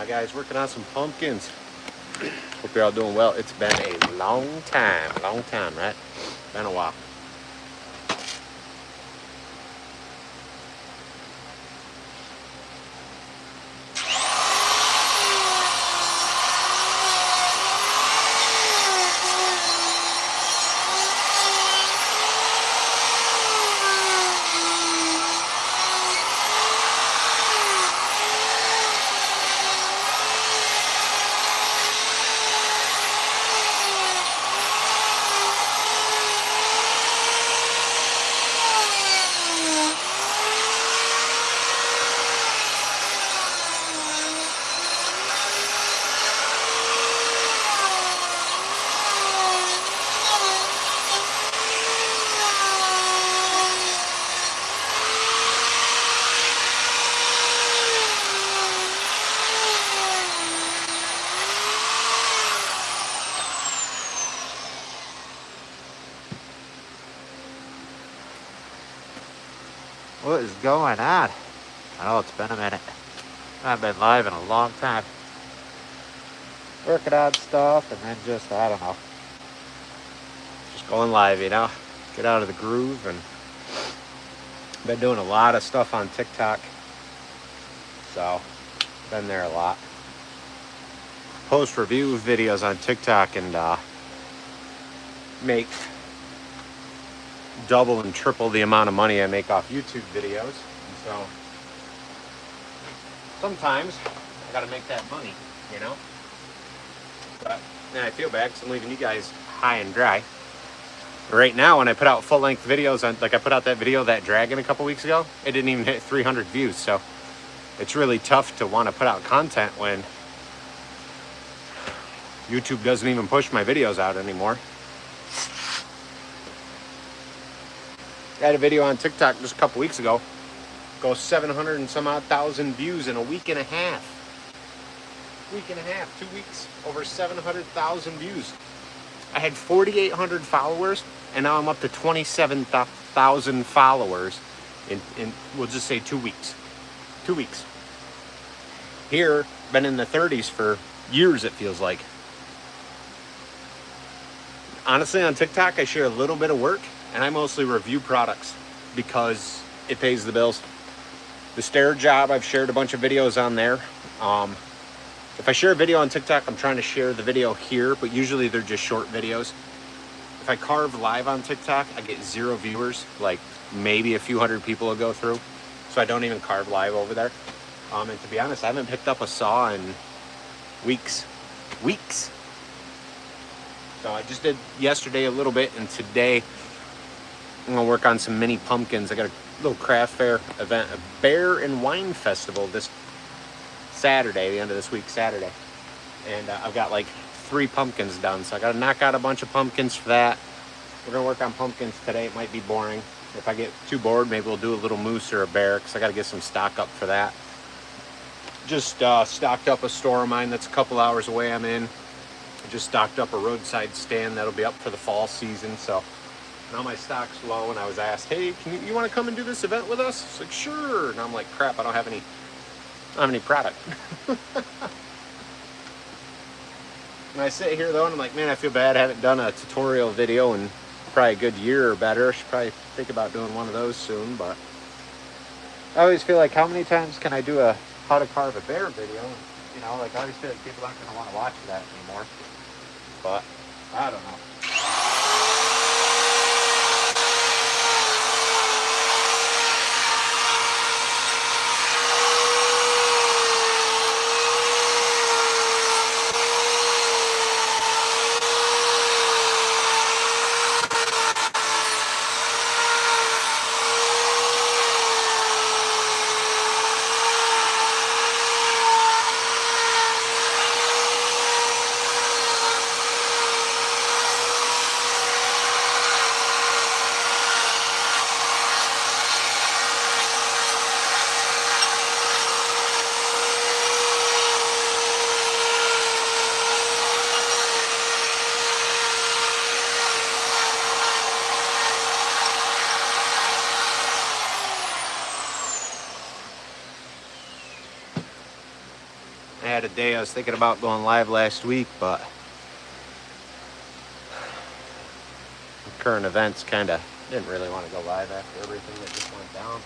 Guys, working on some pumpkins. Hope you're all doing well. It's been a long time, right? Been a while. What is going on? I know it's been a minute. I've been live in a long time. Working on stuff and then just, I don't know. Just going live, you know? Get out of the groove. And been doing a lot of stuff on TikTok. So, been there a lot. Post review videos on TikTok and make double and triple the amount of money I make off YouTube videos. And so sometimes I gotta make that money, you know? But then I feel bad because I'm leaving you guys high and dry. Right now, when I put out full-length videos, on, like I put out that video, that dragon, a couple weeks ago, it didn't even hit 300 views. So it's really tough to want to put out content when YouTube doesn't even push my videos out anymore. I had a video on TikTok just a couple weeks ago, go 700 and some odd thousand views in a week and a half. 2 weeks, over 700,000 views. I had 4,800 followers, and now I'm up to 27,000 followers in, we'll just say 2 weeks. 2 weeks. Here, been in the 30s for years, it feels like. Honestly, on TikTok, I share a little bit of work, and I mostly review products because it pays the bills. The stair job, I've shared a bunch of videos on there. If I share a video on TikTok, I'm trying to share the video here, but usually they're just short videos. If I carve live on TikTok, I get 0 viewers, like maybe a few hundred people will go through. So I don't even carve live over there. And to be honest, I haven't picked up a saw in weeks. So I just did yesterday a little bit, and today I'm gonna work on some mini pumpkins. I got a little craft fair event, a beer and wine festival this Saturday, the end of this week, Saturday. And I've got like 3 pumpkins done, so I gotta knock out a bunch of pumpkins for that. We're gonna work on pumpkins today. It might be boring. If I get too bored, maybe we'll do a little moose or a bear, because I gotta get some stock up for that. Just stocked up a store of mine that's a couple hours away. I'm in. I just stocked up a roadside stand that'll be up for the fall season, so now my stock's low, and I was asked, hey, you want to come and do this event with us? It's like, sure. And I'm like, crap, I don't have any product. And I sit here though, and I'm like, man, I feel bad I haven't done a tutorial video in probably a good year or better. I should probably think about doing one of those soon. But I always feel like, how many times can I do a how to carve a bear video? You know, like I always feel like people aren't going to want to watch that anymore. But I don't know. had a day I was thinking about going live last week, but current events kind of didn't really want to go live after everything that just went down.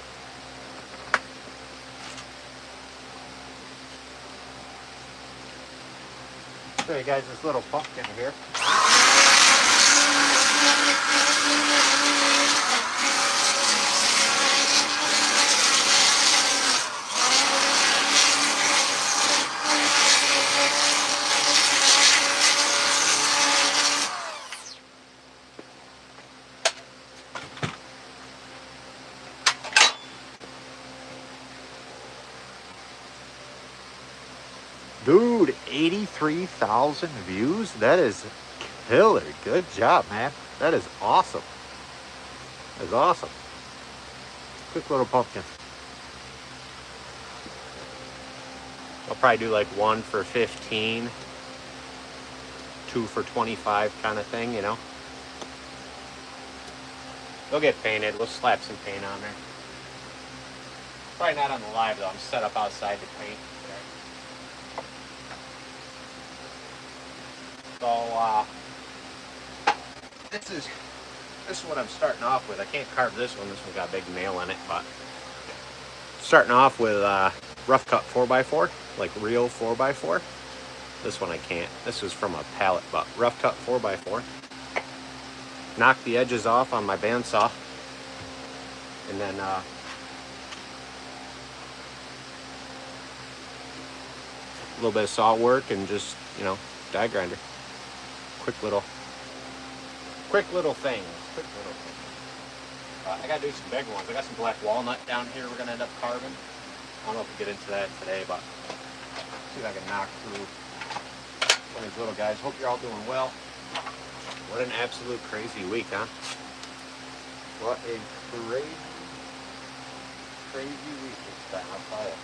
Show you guys this little pumpkin here. Dude, 83,000 views? That is killer. Good job, man. That is awesome. That is awesome. Quick little pumpkin. I'll probably do like 1 for 15, 2 for 25 kind of thing, you know. They'll get painted. We'll slap some paint on there. Probably not on the live though. I'm set up outside to paint. So this is what I'm starting off with. I can't carve this one. This one got a big nail in it, but starting off with rough cut 4x4, like real 4x4. This one I can't. This was from a pallet, but rough cut 4x4. Knock the edges off on my bandsaw, and then a little bit of saw work and just, you know, die grinder. Quick little things. I gotta do some big ones. I got some black walnut down here we're gonna end up carving. I don't know if we'll get into that today, but see if I can knock through one of these little guys. Hope you're all doing well. What an absolute crazy week, huh? What a crazy week it's been, I'll tell you.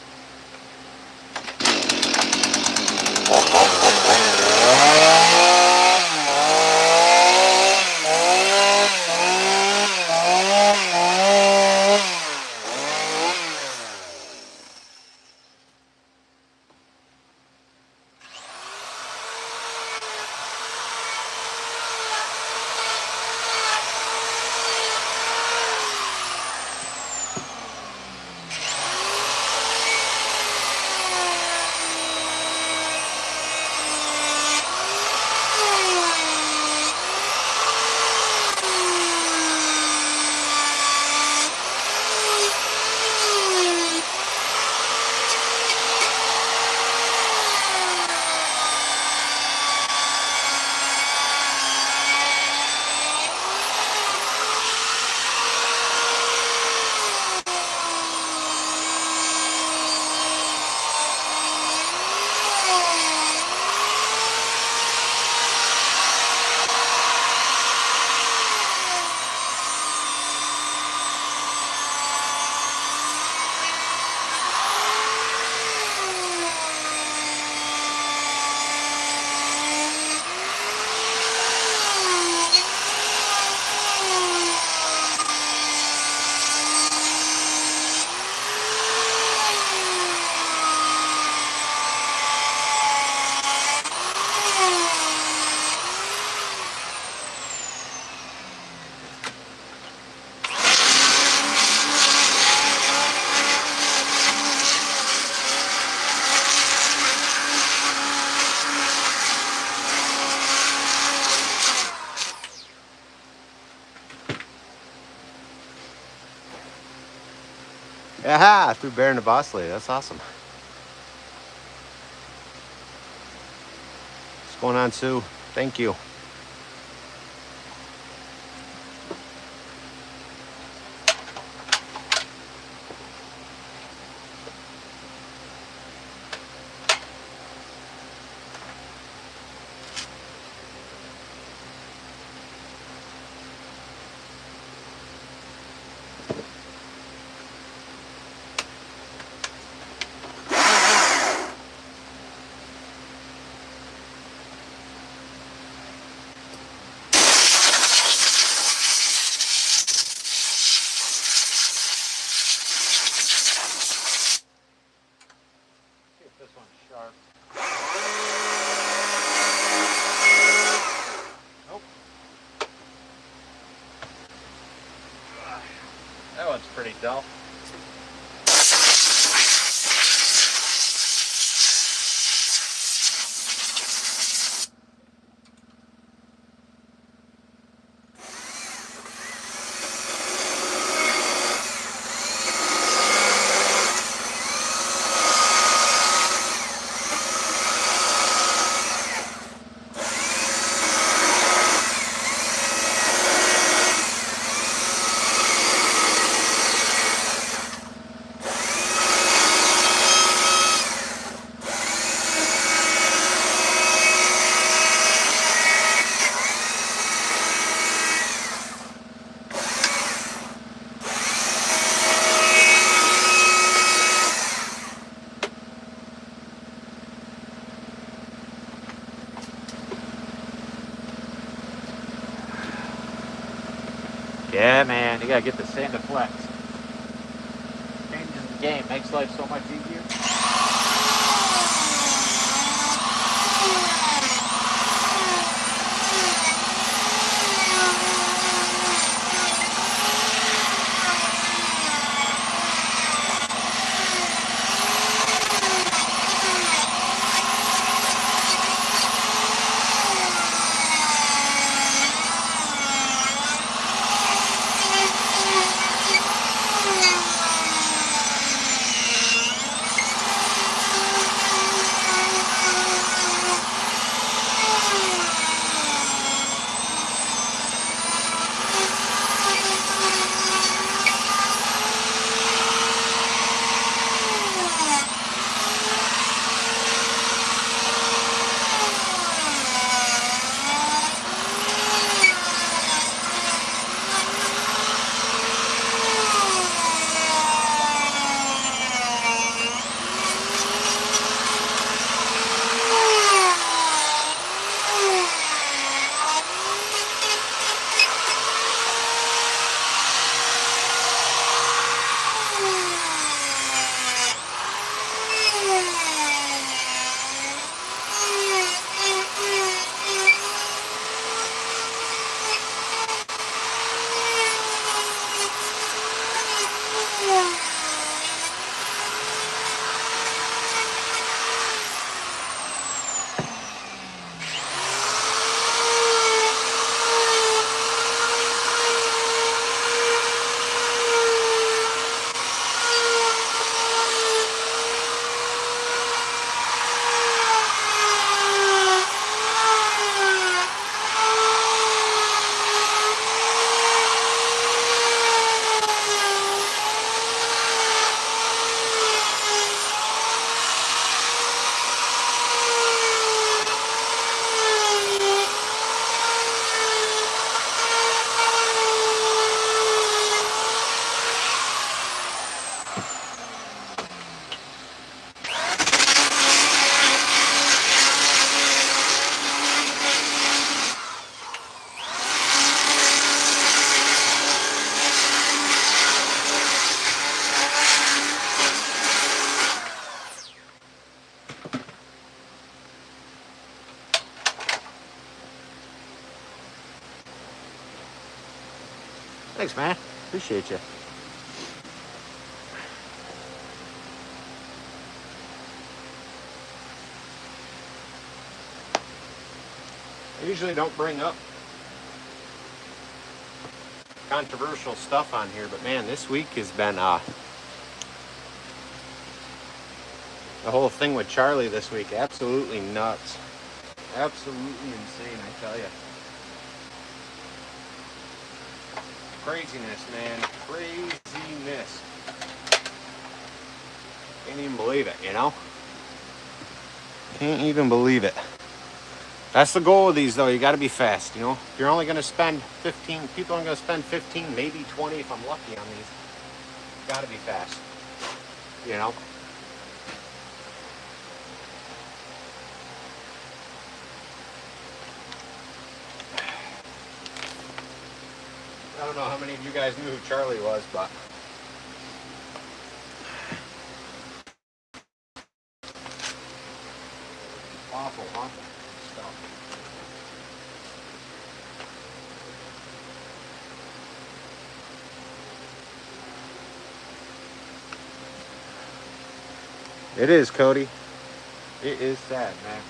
Aha! Through Bear and the Boss Lady. That's awesome. What's going on, Sue? Thank you. it's pretty dull. Yeah, man, you gotta get the sand to flex. Changes the game, makes life so much easier. Thanks, man. Appreciate you. I usually don't bring up controversial stuff on here, but man, this week has been the whole thing with Charlie this week, absolutely nuts. Absolutely insane, I tell you. Craziness, man. Craziness. Can't even believe it, you know? Can't even believe it. That's the goal of these, though. You got to be fast, you know? If you're only going to spend 15, people are going to spend 15, maybe 20 if I'm lucky on these. Got to be fast, you know? I don't know how many of you guys knew who Charlie was, but awful stuff. It is, Cody. It is sad, man.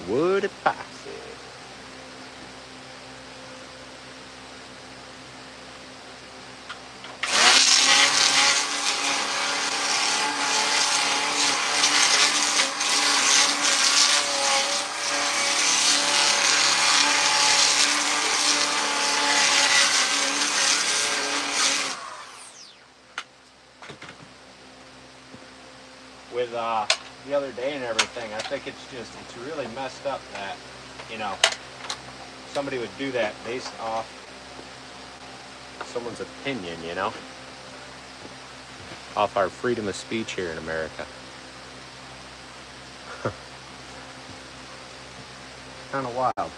Wood epoxy. With the other day and everything, I think it's really messed up that, you know, somebody would do that based off someone's opinion, you know, off our freedom of speech here in America. Kind of wild.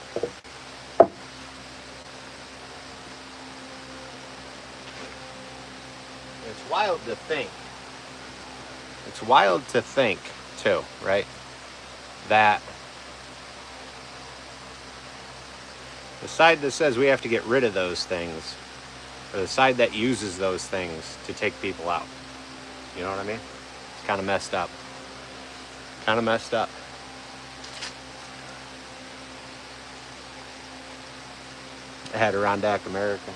It's wild to think. It's wild to think, too, right? That the side that says we have to get rid of those things, or the side that uses those things to take people out. You know what I mean? It's kind of messed up. Kind of messed up. Adirondack America.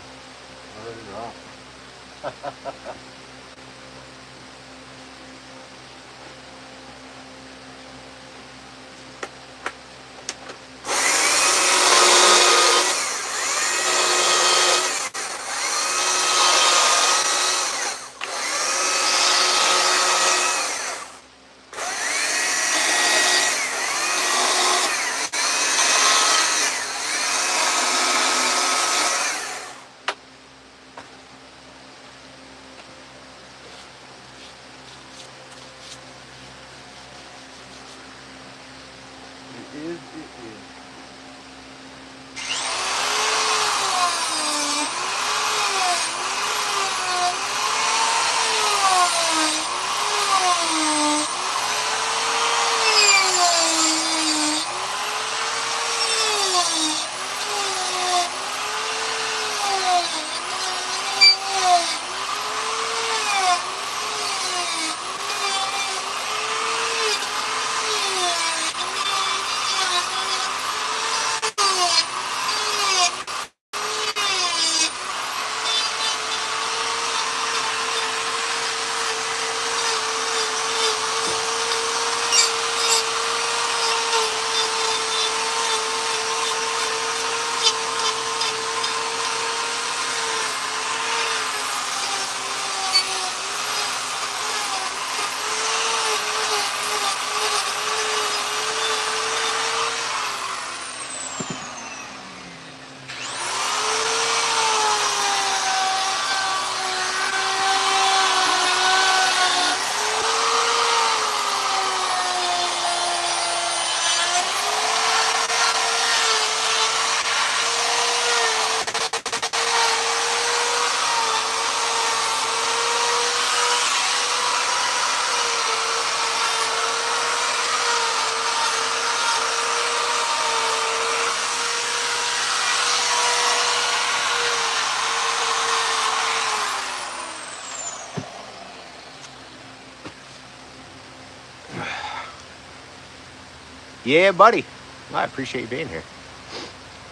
Yeah, buddy. Well, I appreciate you being here.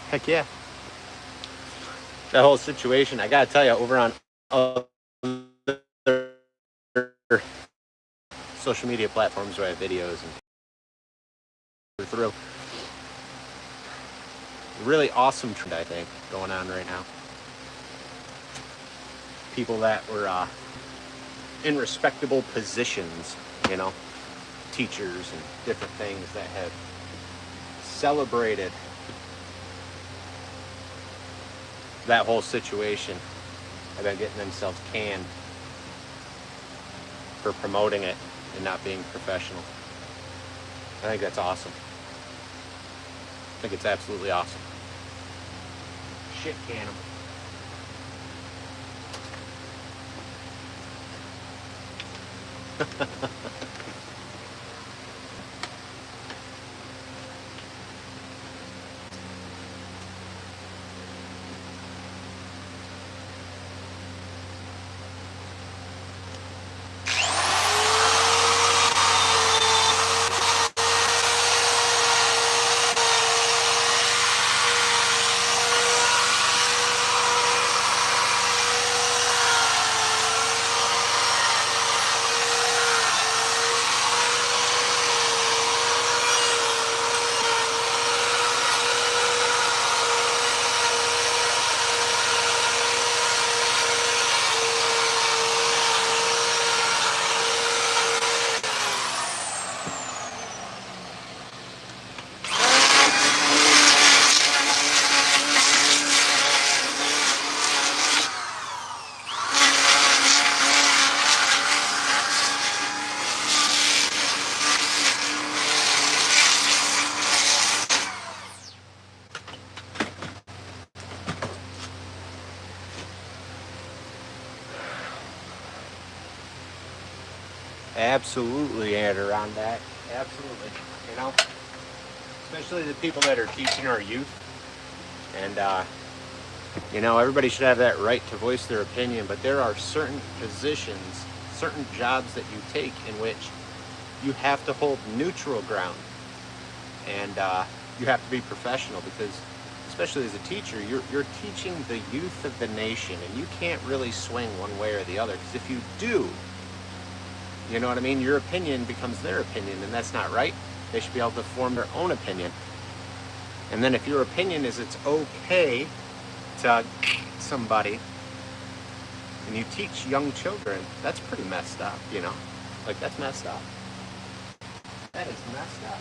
Heck yeah. That whole situation, I gotta tell you, over on other social media platforms where I have videos and through, really awesome trend, I think, going on right now. People that were in respectable positions, you know, teachers and different things that have celebrated that whole situation, have been getting themselves canned for promoting it and not being professional. I think that's awesome. I think it's absolutely awesome. Shit can them. Absolutely, Adirondack. Absolutely. You know, especially the people that are teaching our youth. And, you know, everybody should have that right to voice their opinion, but there are certain positions, certain jobs that you take in which you have to hold neutral ground. And you have to be professional because, especially as a teacher, you're teaching the youth of the nation, and you can't really swing one way or the other. Because if you do, you know what I mean? Your opinion becomes their opinion, and that's not right. They should be able to form their own opinion. And then if your opinion is it's okay to somebody, and you teach young children, that's pretty messed up, you know? Like, that's messed up. That is messed up.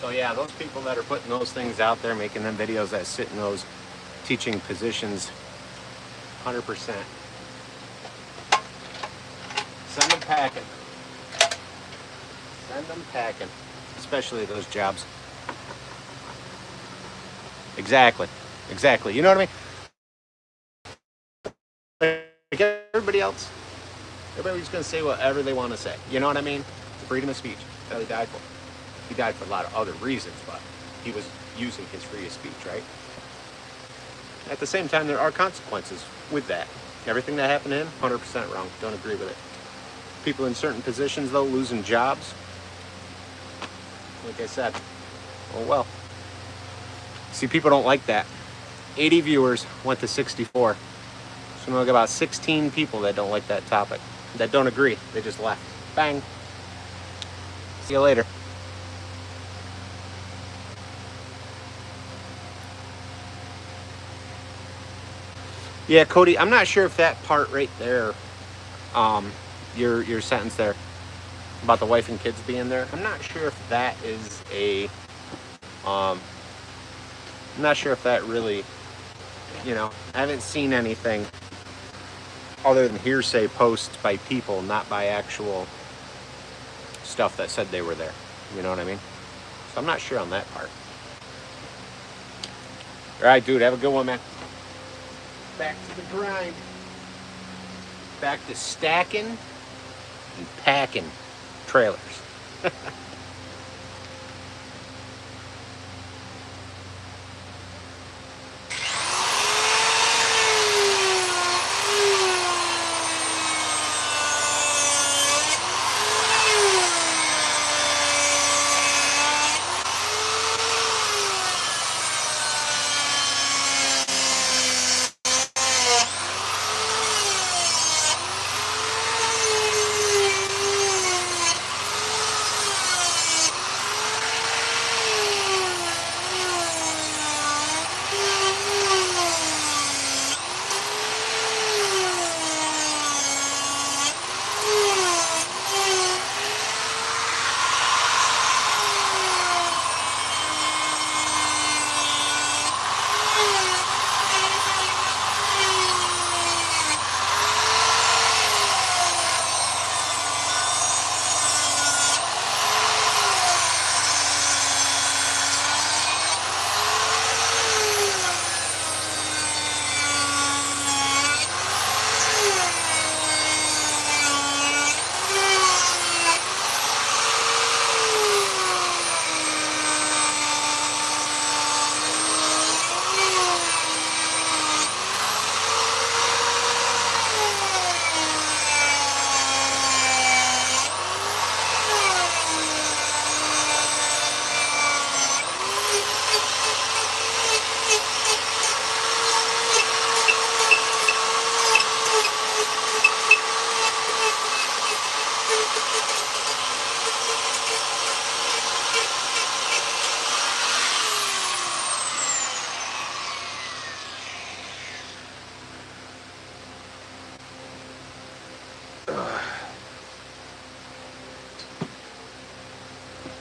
So yeah, those people that are putting those things out there, making them videos that sit in those teaching positions, 100%. Send them packing. Send them packing. Especially those jobs. Exactly. Exactly. You know what I mean? Like everybody else. Everybody's going to say whatever they want to say. You know what I mean? It's freedom of speech. That's what he died for. He died for a lot of other reasons, but he was using his freedom of speech, right? At the same time, there are consequences with that. Everything that happened to him, 100% wrong. Don't agree with it. People in certain positions, though, losing jobs. Like I said, oh well. See, people don't like that. 80 viewers went to 64. So we got about 16 people that don't like that topic, that don't agree. They just left. Bang. See you later. Yeah, Cody, I'm not sure if that part right there, your sentence there about the wife and kids being there, I'm not sure if that is I'm not sure if that really, you know, I haven't seen anything other than hearsay posts by people, not by actual stuff that said they were there. You know what I mean? So I'm not sure on that part. All right, dude, have a good one, man. Back to the grind. Back to stacking and packing trailers.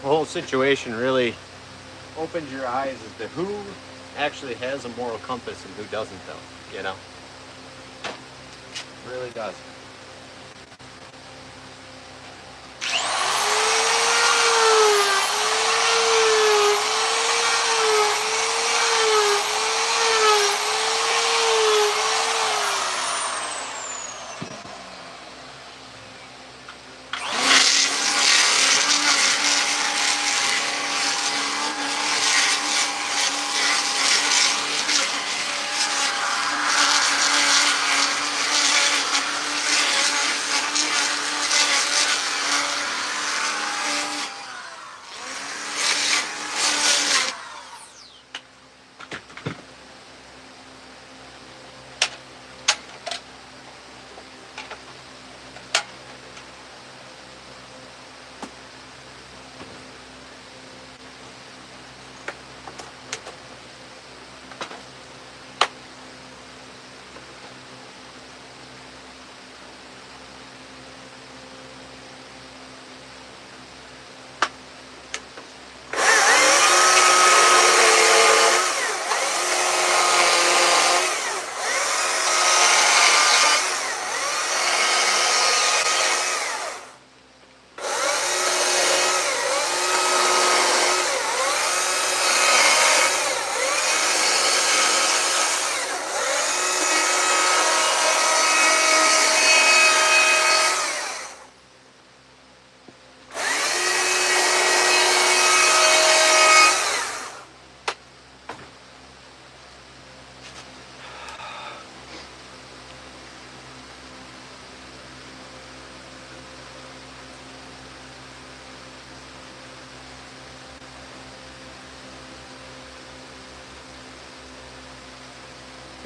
whole situation really opens your eyes as to who actually has a moral compass and who doesn't, though, you know? It really does.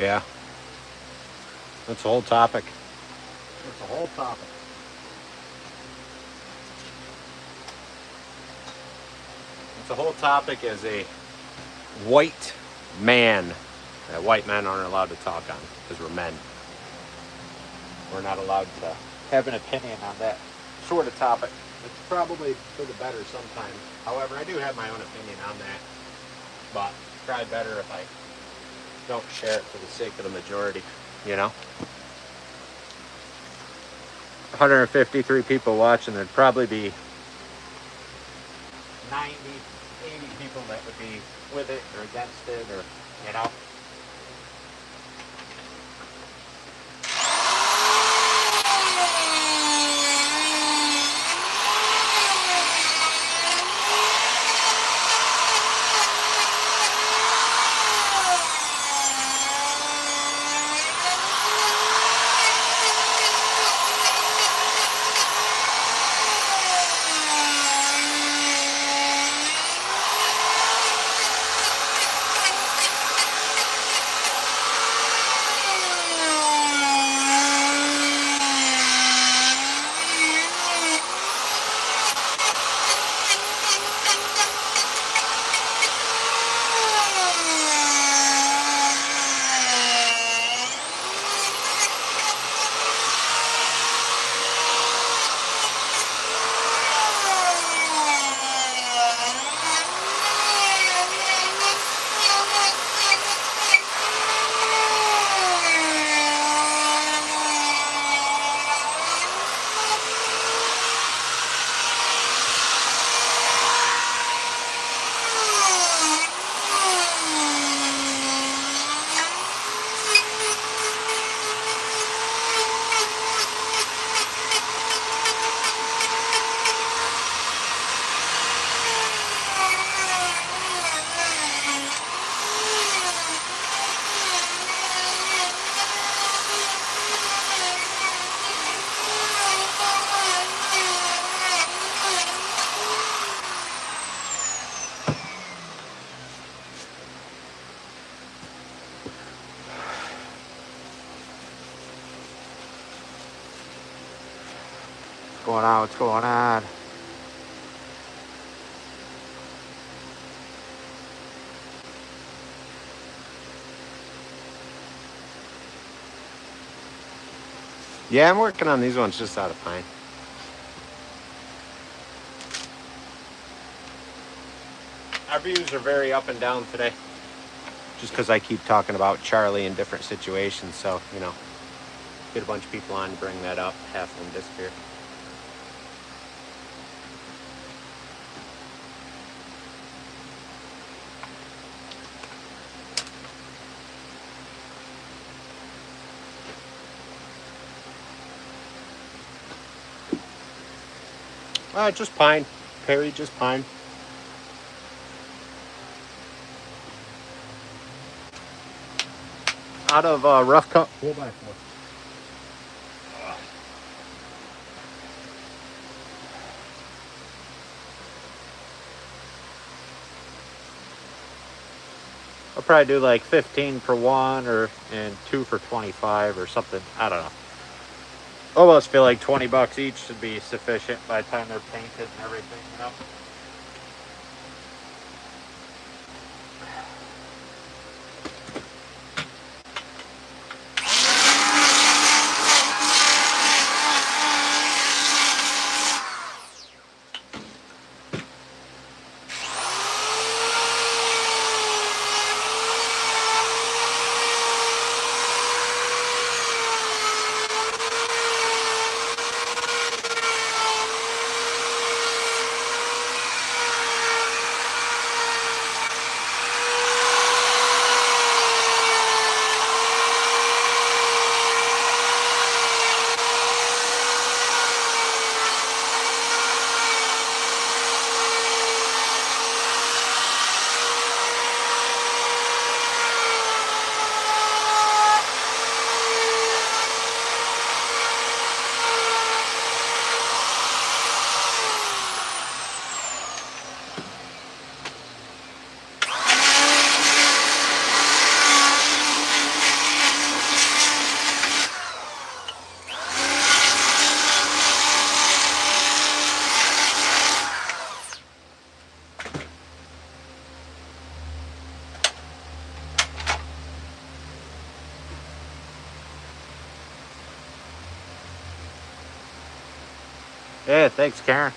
Yeah. That's the whole topic. That's the whole topic. It's the whole topic as a white man that white men aren't allowed to talk on because we're men. We're not allowed to have an opinion on that sort of topic. It's probably for the better sometimes. However, I do have my own opinion on that. But try better if I don't share it for the sake of the majority, you know? 153 people watching, there'd probably be 90, 80 people that would be with it or against it, or, you know? What's going on? What's going on? Yeah, I'm working on these ones just out of pine. Our views are very up and down today. Just because I keep talking about Charlie in different situations. So, you know, get a bunch of people on, bring that up, half of them disappear. Just pine. Perry, just pine. Out of rough cut 4x4. I'll probably do like 15 for one and 2 for 25 or something. I don't know. Almost feel like 20 bucks each should be sufficient by the time they're painted and everything, you know. Yeah, thanks, Karen.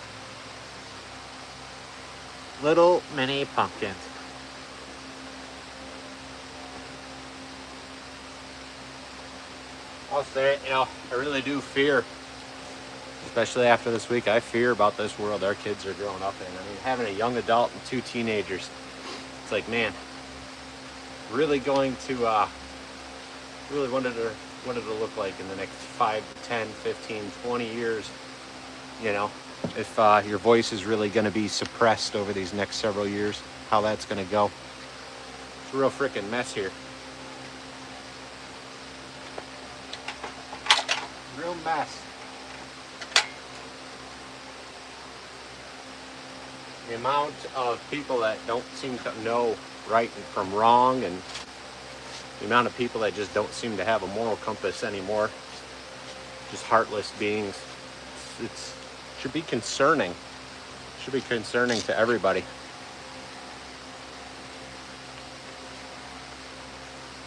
Little mini pumpkins. I'll say it, you know, I really do fear, especially after this week, I fear about this world our kids are growing up in. I mean, having a young adult and 2 teenagers, it's like, man, really going to, really what it'll look like in the next 5 to 10, 15, 20 years, you know, if your voice is really going to be suppressed over these next several years, how that's going to go. It's a real freaking mess here. Real mess. The amount of people that don't seem to know right from wrong, and the amount of people that just don't seem to have a moral compass anymore, just heartless beings. It's should be concerning. Should be concerning to everybody.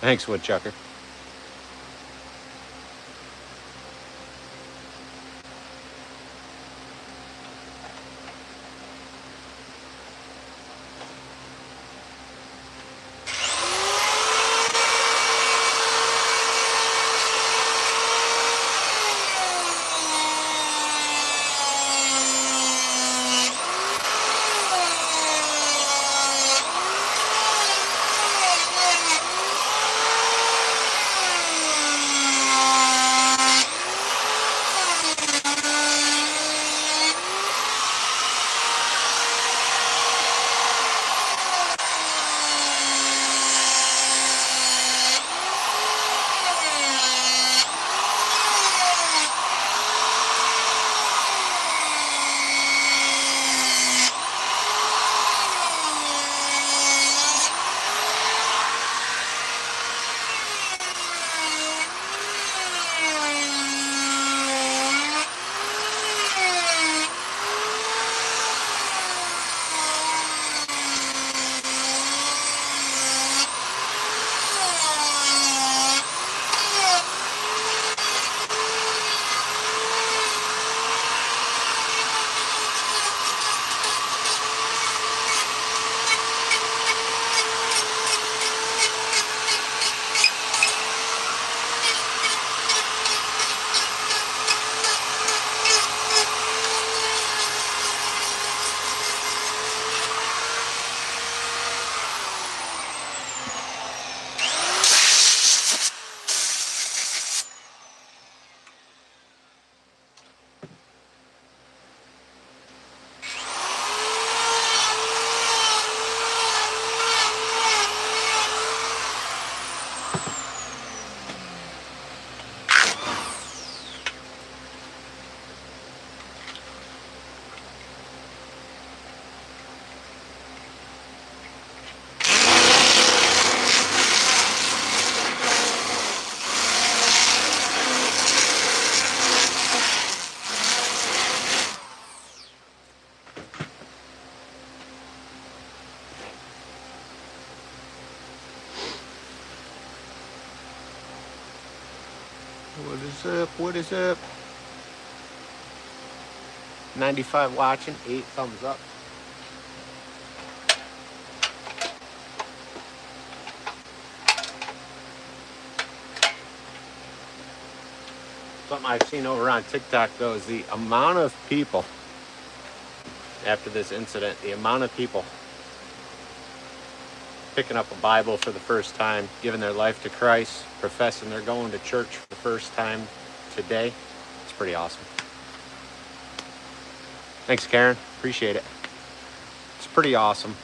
Thanks, Woodchucker. up? What is up? 95 watching, 8 thumbs up. Something I've seen over on TikTok though is the amount of people after this incident, the amount of people picking up a Bible for the first time, giving their life to Christ, professing they're going to church for the first time today. It's pretty awesome. Thanks, Karen. Appreciate it. It's pretty awesome.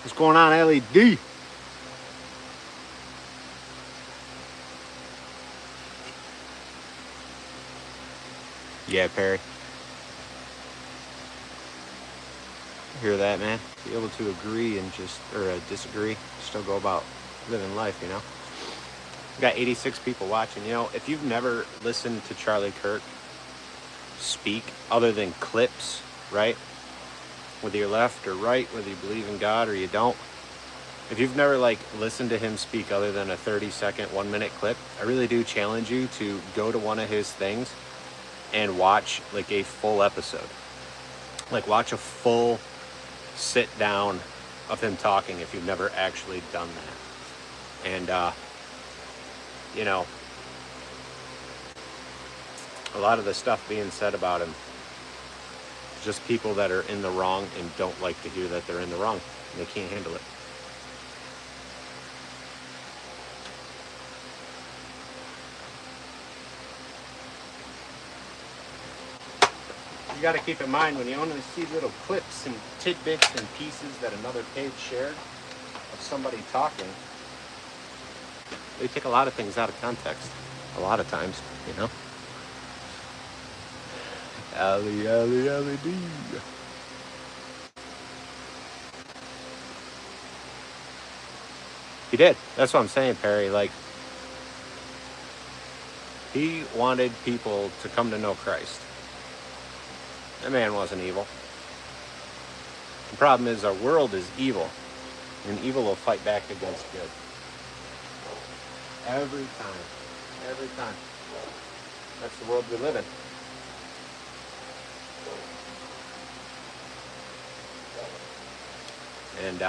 What's going on, LED? Yeah, Perry. Hear that, man? Be able to agree and just, or disagree, still go about living life, you know? We got 86 people watching. You know, if you've never listened to Charlie Kirk, speak other than clips, right? Whether you're left or right, whether you believe in God or you don't. If you've never like listened to him speak other than a 30-second, 1-minute clip, I really do challenge you to go to one of his things and watch like a full episode. Like watch a full sit down of him talking if you've never actually done that. And you know, a lot of the stuff being said about him is just people that are in the wrong and don't like to hear that they're in the wrong. They can't handle it. You got to keep in mind when you only see little clips and tidbits and pieces that another page shared of somebody talking, they take a lot of things out of context. A lot of times, you know. Ali. He did. That's what I'm saying, Perry. Like, he wanted people to come to know Christ. That man wasn't evil. The problem is our world is evil, and evil will fight back against good. Every time. That's the world we live in. And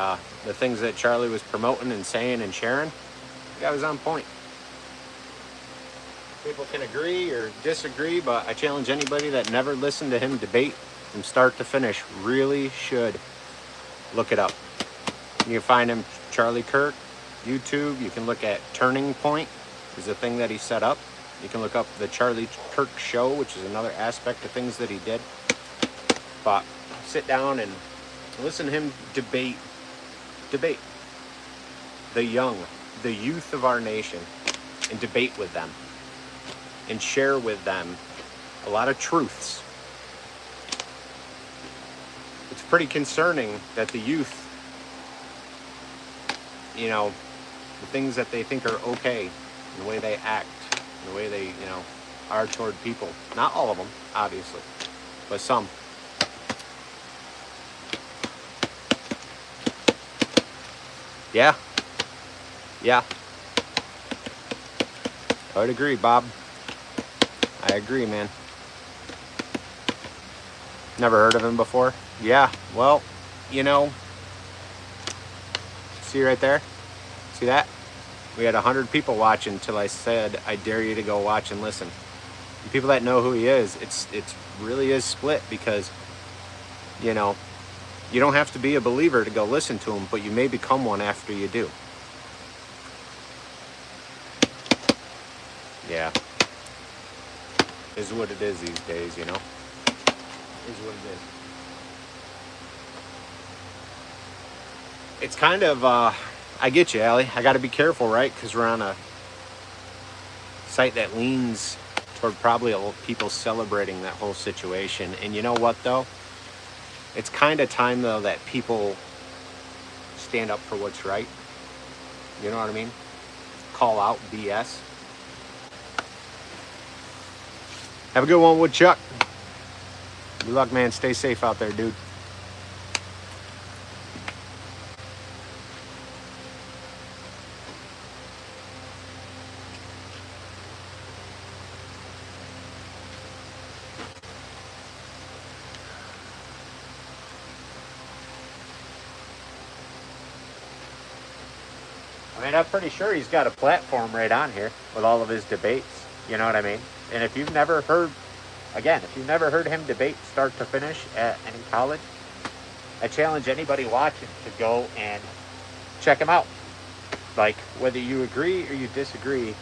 the things that Charlie was promoting and saying and sharing, the guy was on point. People can agree or disagree, but I challenge anybody that never listened to him debate from start to finish really should look it up. You can find him, Charlie Kirk, YouTube. You can look at Turning Point, is a thing that he set up. You can look up the Charlie Kirk Show, which is another aspect of things that he did. But sit down and listen to him debate the young, the youth of our nation, and debate with them and share with them a lot of truths. It's pretty concerning that the youth, you know, the things that they think are okay, and the way they act, and the way they, you know, are toward people. Not all of them, obviously, but some. Yeah. I would agree, Bob. I agree, man. Never heard of him before? Yeah, well, you know, see right there? See that? We had 100 people watching until I said, I dare you to go watch and listen. The people that know who he is, it's really is split because, you know, you don't have to be a believer to go listen to him, but you may become one after you do. Yeah. Is what it is these days, you know? Is what it is. It's kind of, I get you, Allie. I got to be careful, right? Because we're on a site that leans toward probably people celebrating that whole situation. And you know what, though? It's kind of time, though, that people stand up for what's right. You know what I mean? Call out BS. Have a good one, Woodchuck. Good luck, man. Stay safe out there, dude. I mean, I'm pretty sure he's got a platform right on here with all of his debates. You know what I mean? And if you've never heard him debate start to finish at any college, I challenge anybody watching to go and check him out. Like, whether you agree or you disagree,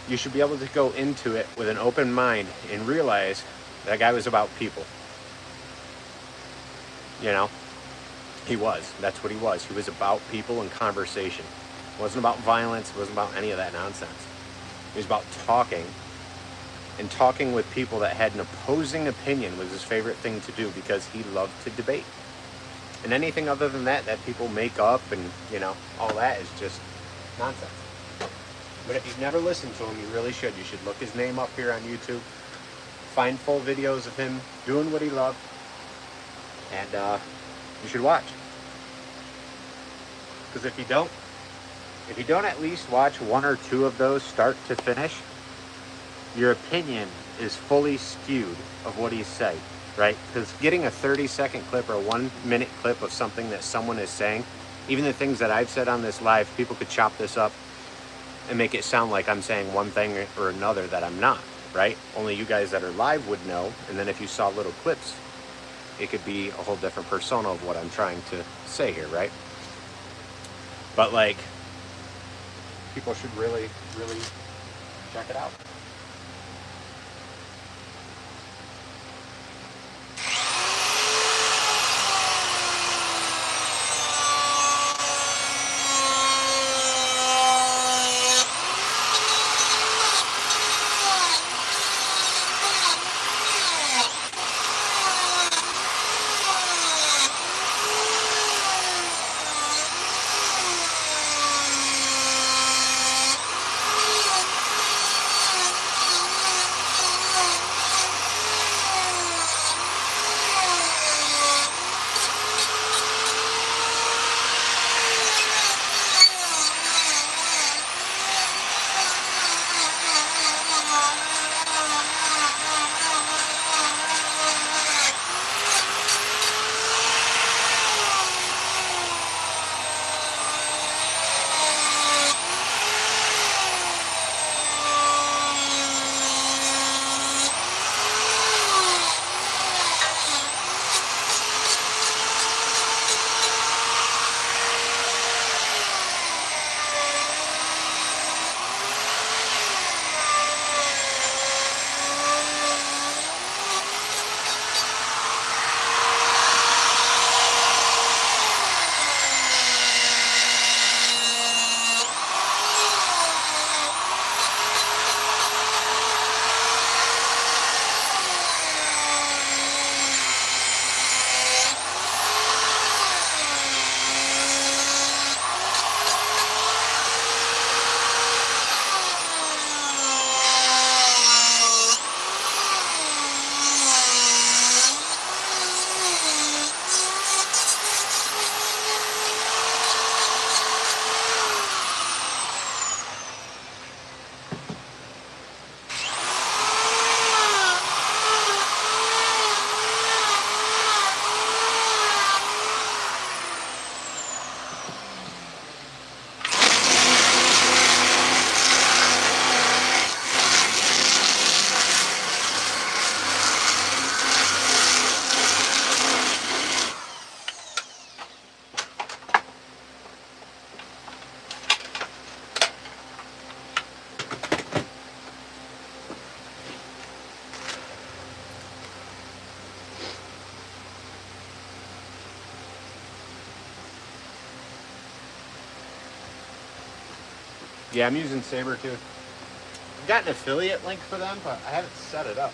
you should be able to go into it with an open mind and realize that guy was about people. You know? He was. That's what he was. He was about people and conversation. It wasn't about violence. It wasn't about any of that nonsense. He was about talking. And talking with people that had an opposing opinion was his favorite thing to do because he loved to debate. And anything other than that people make up and, you know, all that is just nonsense. But if you've never listened to him, you really should. You should look his name up here on YouTube. find full videos of him doing what he loved, and you should watch. Because if you don't at least watch one or two of those start to finish, your opinion is fully skewed of what he's saying, right? Because getting a 30-second clip or a 1-minute clip of something that someone is saying, even the things that I've said on this live, people could chop this up and make it sound like I'm saying one thing or another that I'm not, right? Only you guys that are live would know. And then if you saw little clips, it could be a whole different persona of what I'm trying to say here, right? But like, people should really, really check it out. Yeah, I'm using Saburrtooth. I've got an affiliate link for them, but I haven't set it up.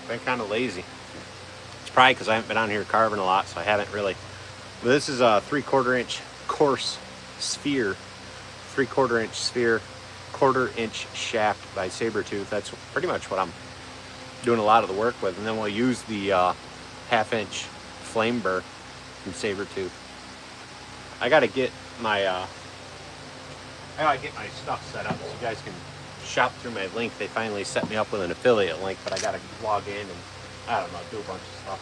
I've been kind of lazy. It's probably because I haven't been on here carving a lot, so I haven't really. But this is a 3/4 inch coarse sphere, 3/4 inch sphere, 1/4 inch shaft by Saburrtooth. That's pretty much what I'm doing a lot of the work with. And then we'll use the 1/2 inch flame burr from Saburrtooth. I gotta get my stuff set up so you guys can shop through my link. They finally set me up with an affiliate link, but I gotta log in and, I don't know, do a bunch of stuff.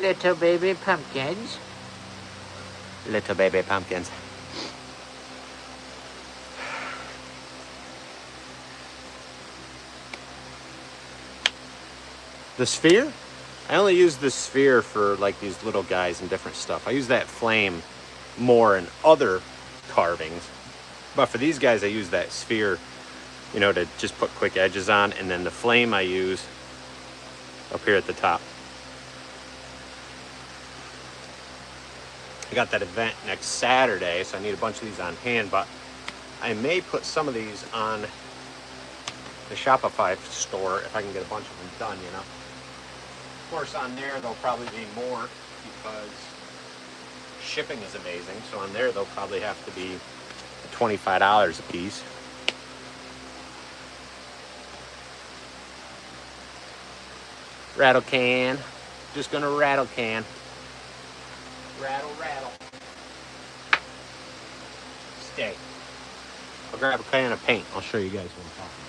Little baby pumpkins. Little baby pumpkins. The sphere? I only use the sphere for like these little guys and different stuff. I use that flame more in other carvings. But for these guys, I use that sphere, you know, to just put quick edges on. And then the flame I use up here at the top. I got that event next Saturday, so I need a bunch of these on hand. But I may put some of these on the Shopify store if I can get a bunch of them done, you know. Of course, on there, there'll probably be more because shipping is amazing. So on there, they'll probably have to be $25 a piece. Rattle can. Just gonna rattle can. Rattle, rattle. Stay. I'll grab a can of paint. I'll show you guys what I'm talking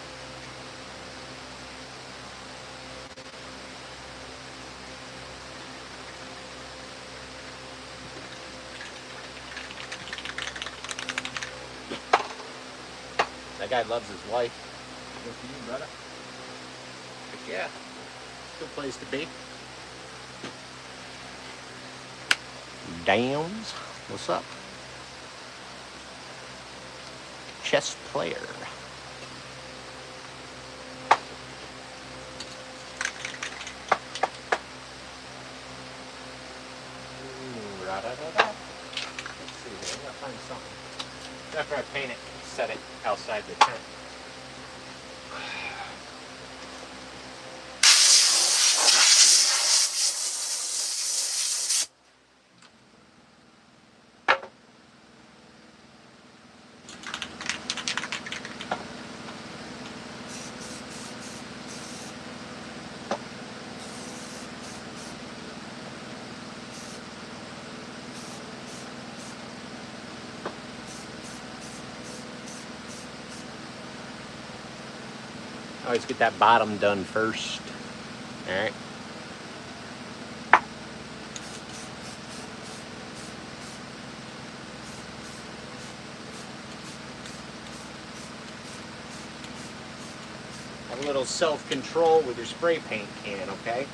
about. That guy loves his wife. Good for you, brother. But yeah, good place to be. Downs, what's up? Chess player. Let's see here, I gotta find something. After I paint it, set it outside the tent. Always get that bottom done first. All right. Have a little self-control with your spray paint can, okay?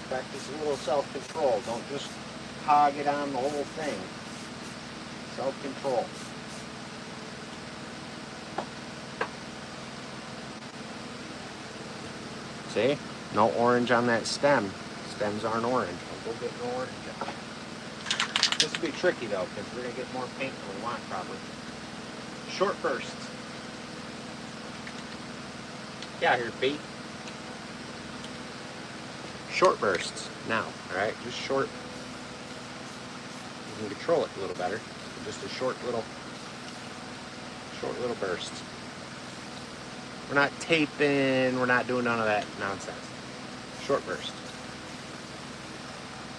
Practice a little self-control. Don't just hog it on the whole thing. Self-control. See? No orange on that stem. Stems aren't orange. We'll go get no orange. This will be tricky though, because we're going to get more paint than we want probably. Short bursts. Get out here, B. Short bursts. Now, alright? Just short. You can control it a little better. Just a short little bursts. We're not taping, we're not doing none of that nonsense. Short burst.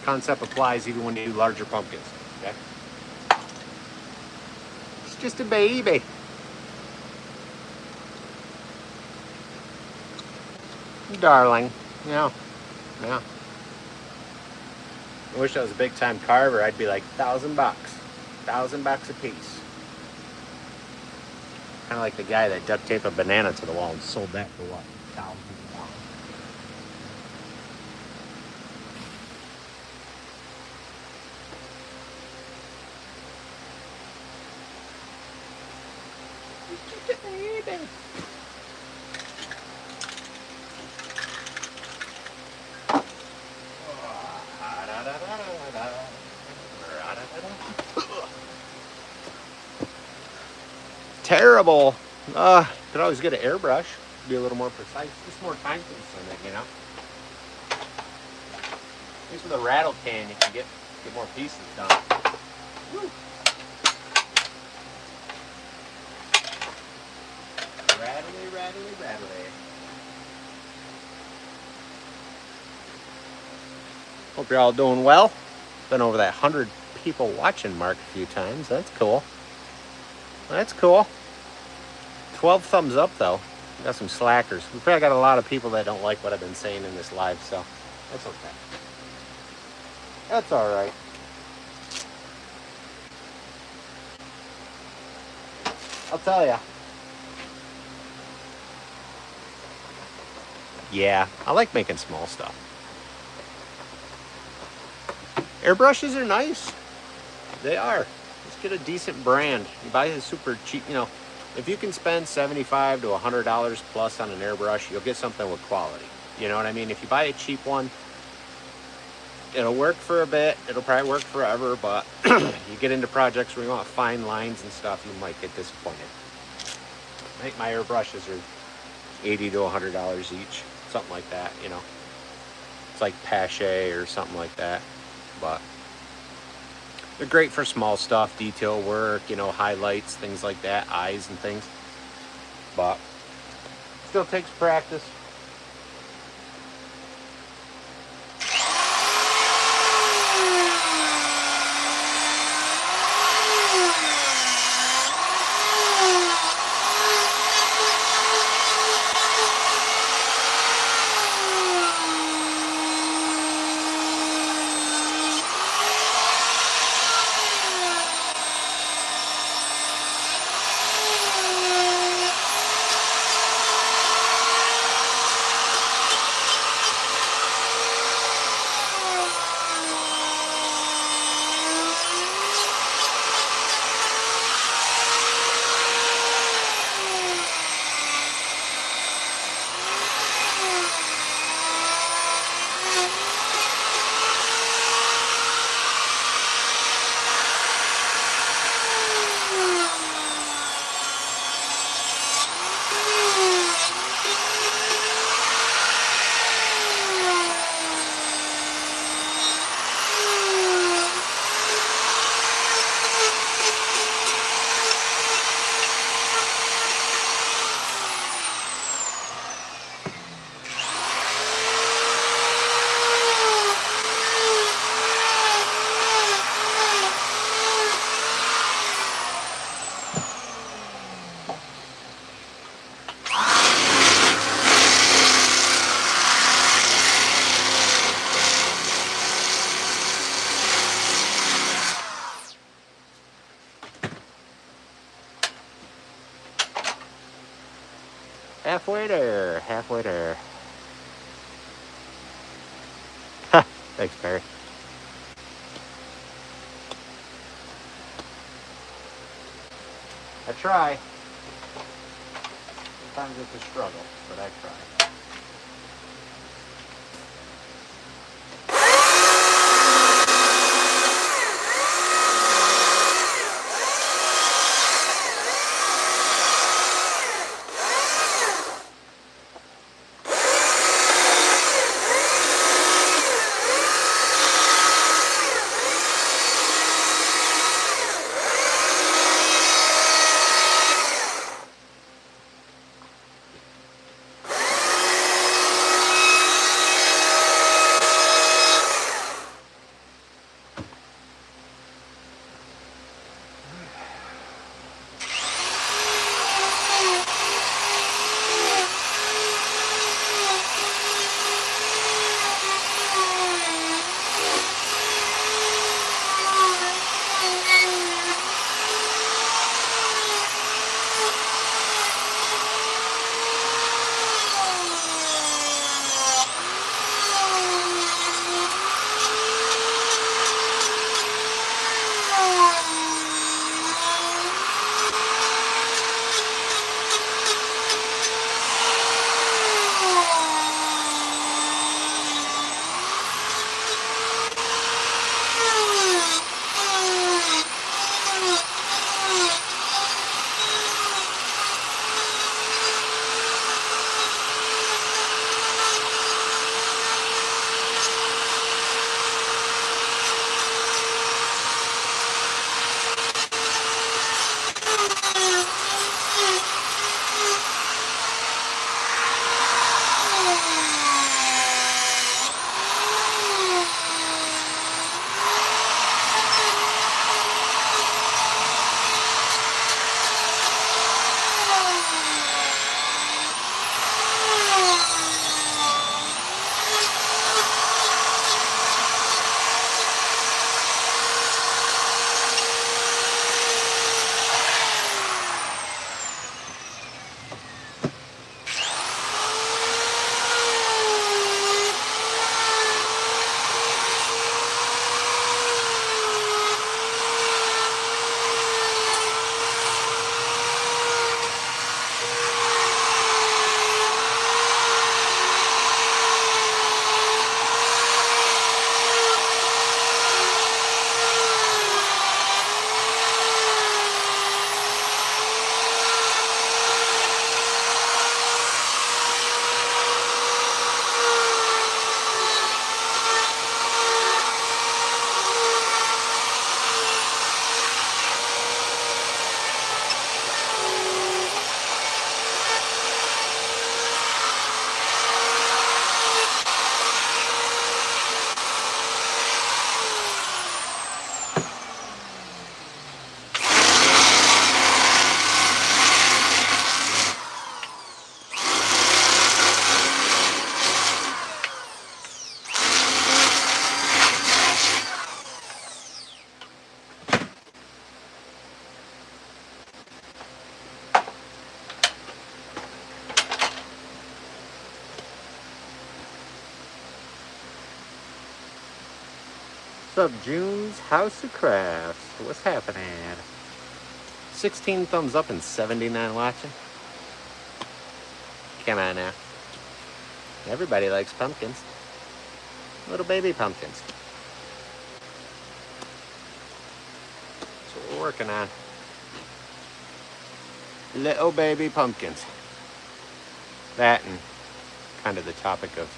Concept applies even when you do larger pumpkins, okay? It's just a baby. Darling, yeah. I wish I was a big time carver. I'd be like $1,000. $1,000 a piece. Kind of like the guy that duct taped a banana to the wall and sold that for what? $1,000. Terrible. Could always get an airbrush. Be a little more precise. Just more time consuming, you know. At least with a rattle can, you can get more pieces done. Woo. Rattly, rattly, rattly. Hope you're all doing well. Been over that 100 people watching mark a few times. That's cool. That's cool. 12 thumbs up though. Got some slackers. We probably got a lot of people that don't like what I've been saying in this live, so that's okay. That's all right. I'll tell ya. Yeah, I like making small stuff. Airbrushes are nice. They are. Just get a decent brand. You buy a super cheap, you know, if you can spend $75 to $100 plus on an airbrush, you'll get something with quality. You know what I mean? If you buy a cheap one, it'll work for a bit. It'll probably work forever, but you get into projects where you want fine lines and stuff, you might get disappointed. I think my airbrushes are $80 to $100 each, something like that, you know. It's like Pache or something like that, but they're great for small stuff, detail work, you know, highlights, things like that, eyes and things, but still takes practice. Halfway there, halfway there. Thanks, Barry. I try. Sometimes it's a struggle, but I try. up, June's House of Crafts? What's happening? 16 thumbs up and 79 watching. Come on now. Everybody likes pumpkins. Little baby pumpkins. That's what we're working on. Little baby pumpkins. That and kind of the topic of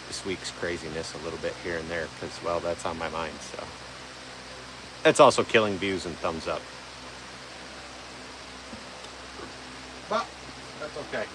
this week's craziness a little bit here and there, because, well, that's on my mind, so. That's also killing views and thumbs up. But that's okay.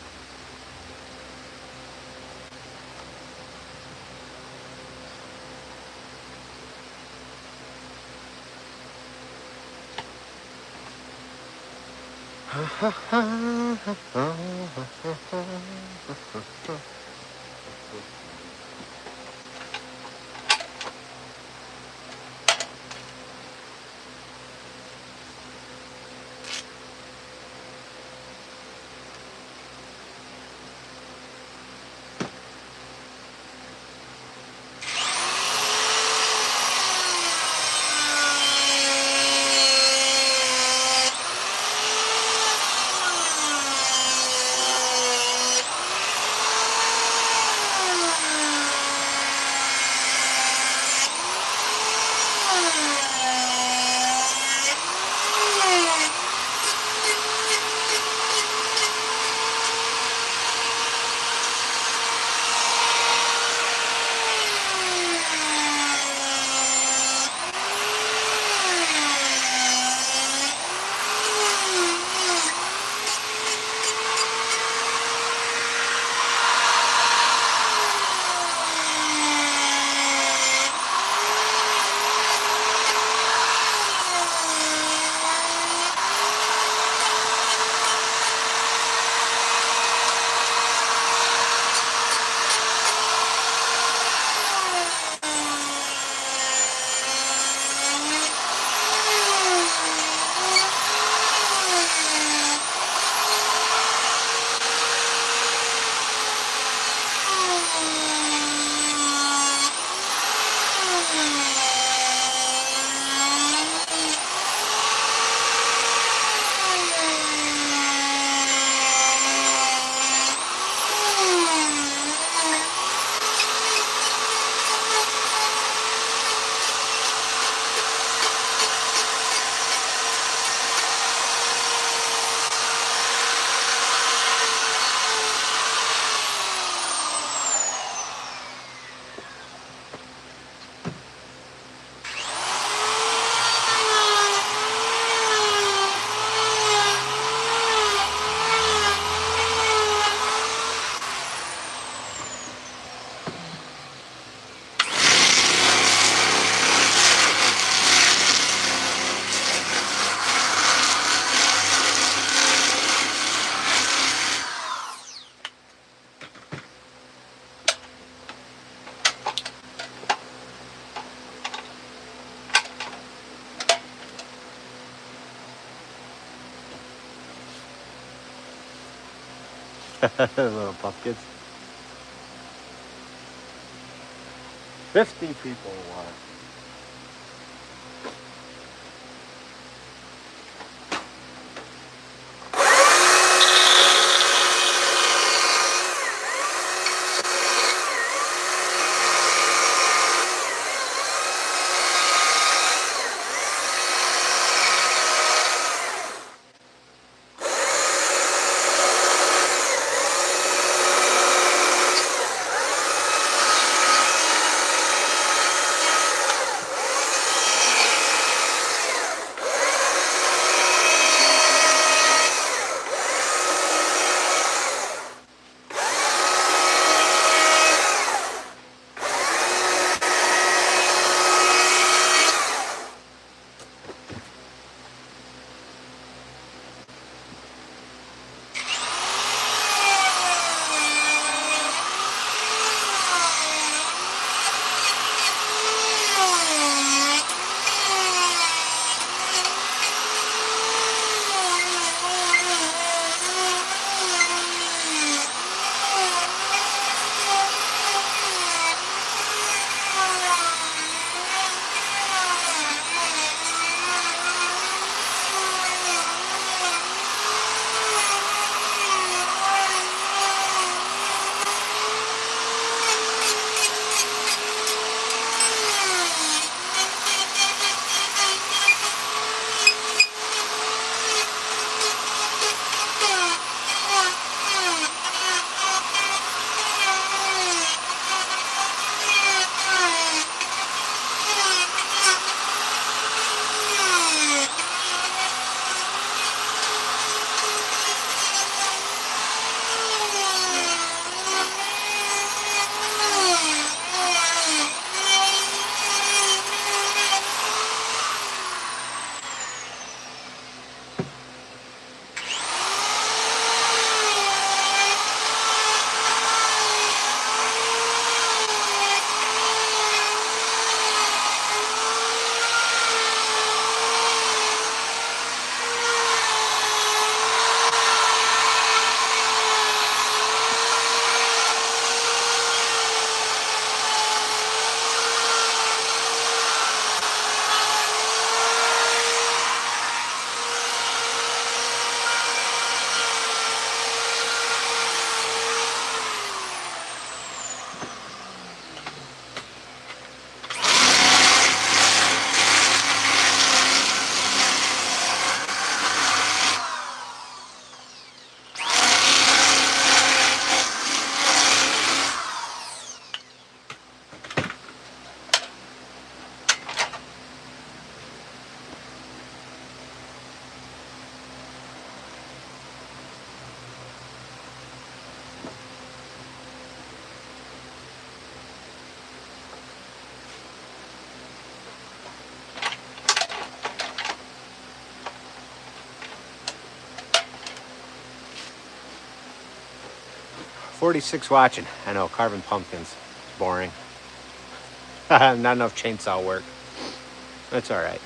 Little pumpkins. 50 people watch. 46 watching. I know, carving pumpkins. Boring. Not enough chainsaw work. That's all right.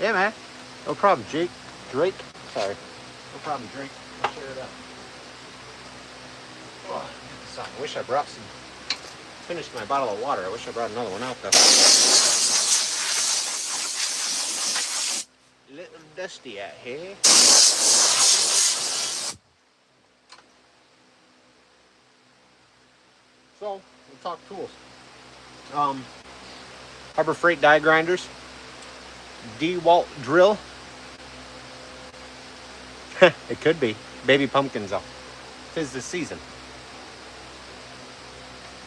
Yeah, man. No problem, Jake. Drake. Sorry. No problem, Drake. I'll share it up. Oh, get this out. I wish I brought some. Finished my bottle of water. I wish I brought another one out though. Little dusty out here. So, we'll talk tools. Harbor Freight die grinders. DeWalt drill. It could be. Baby pumpkins though. 'Tis the season.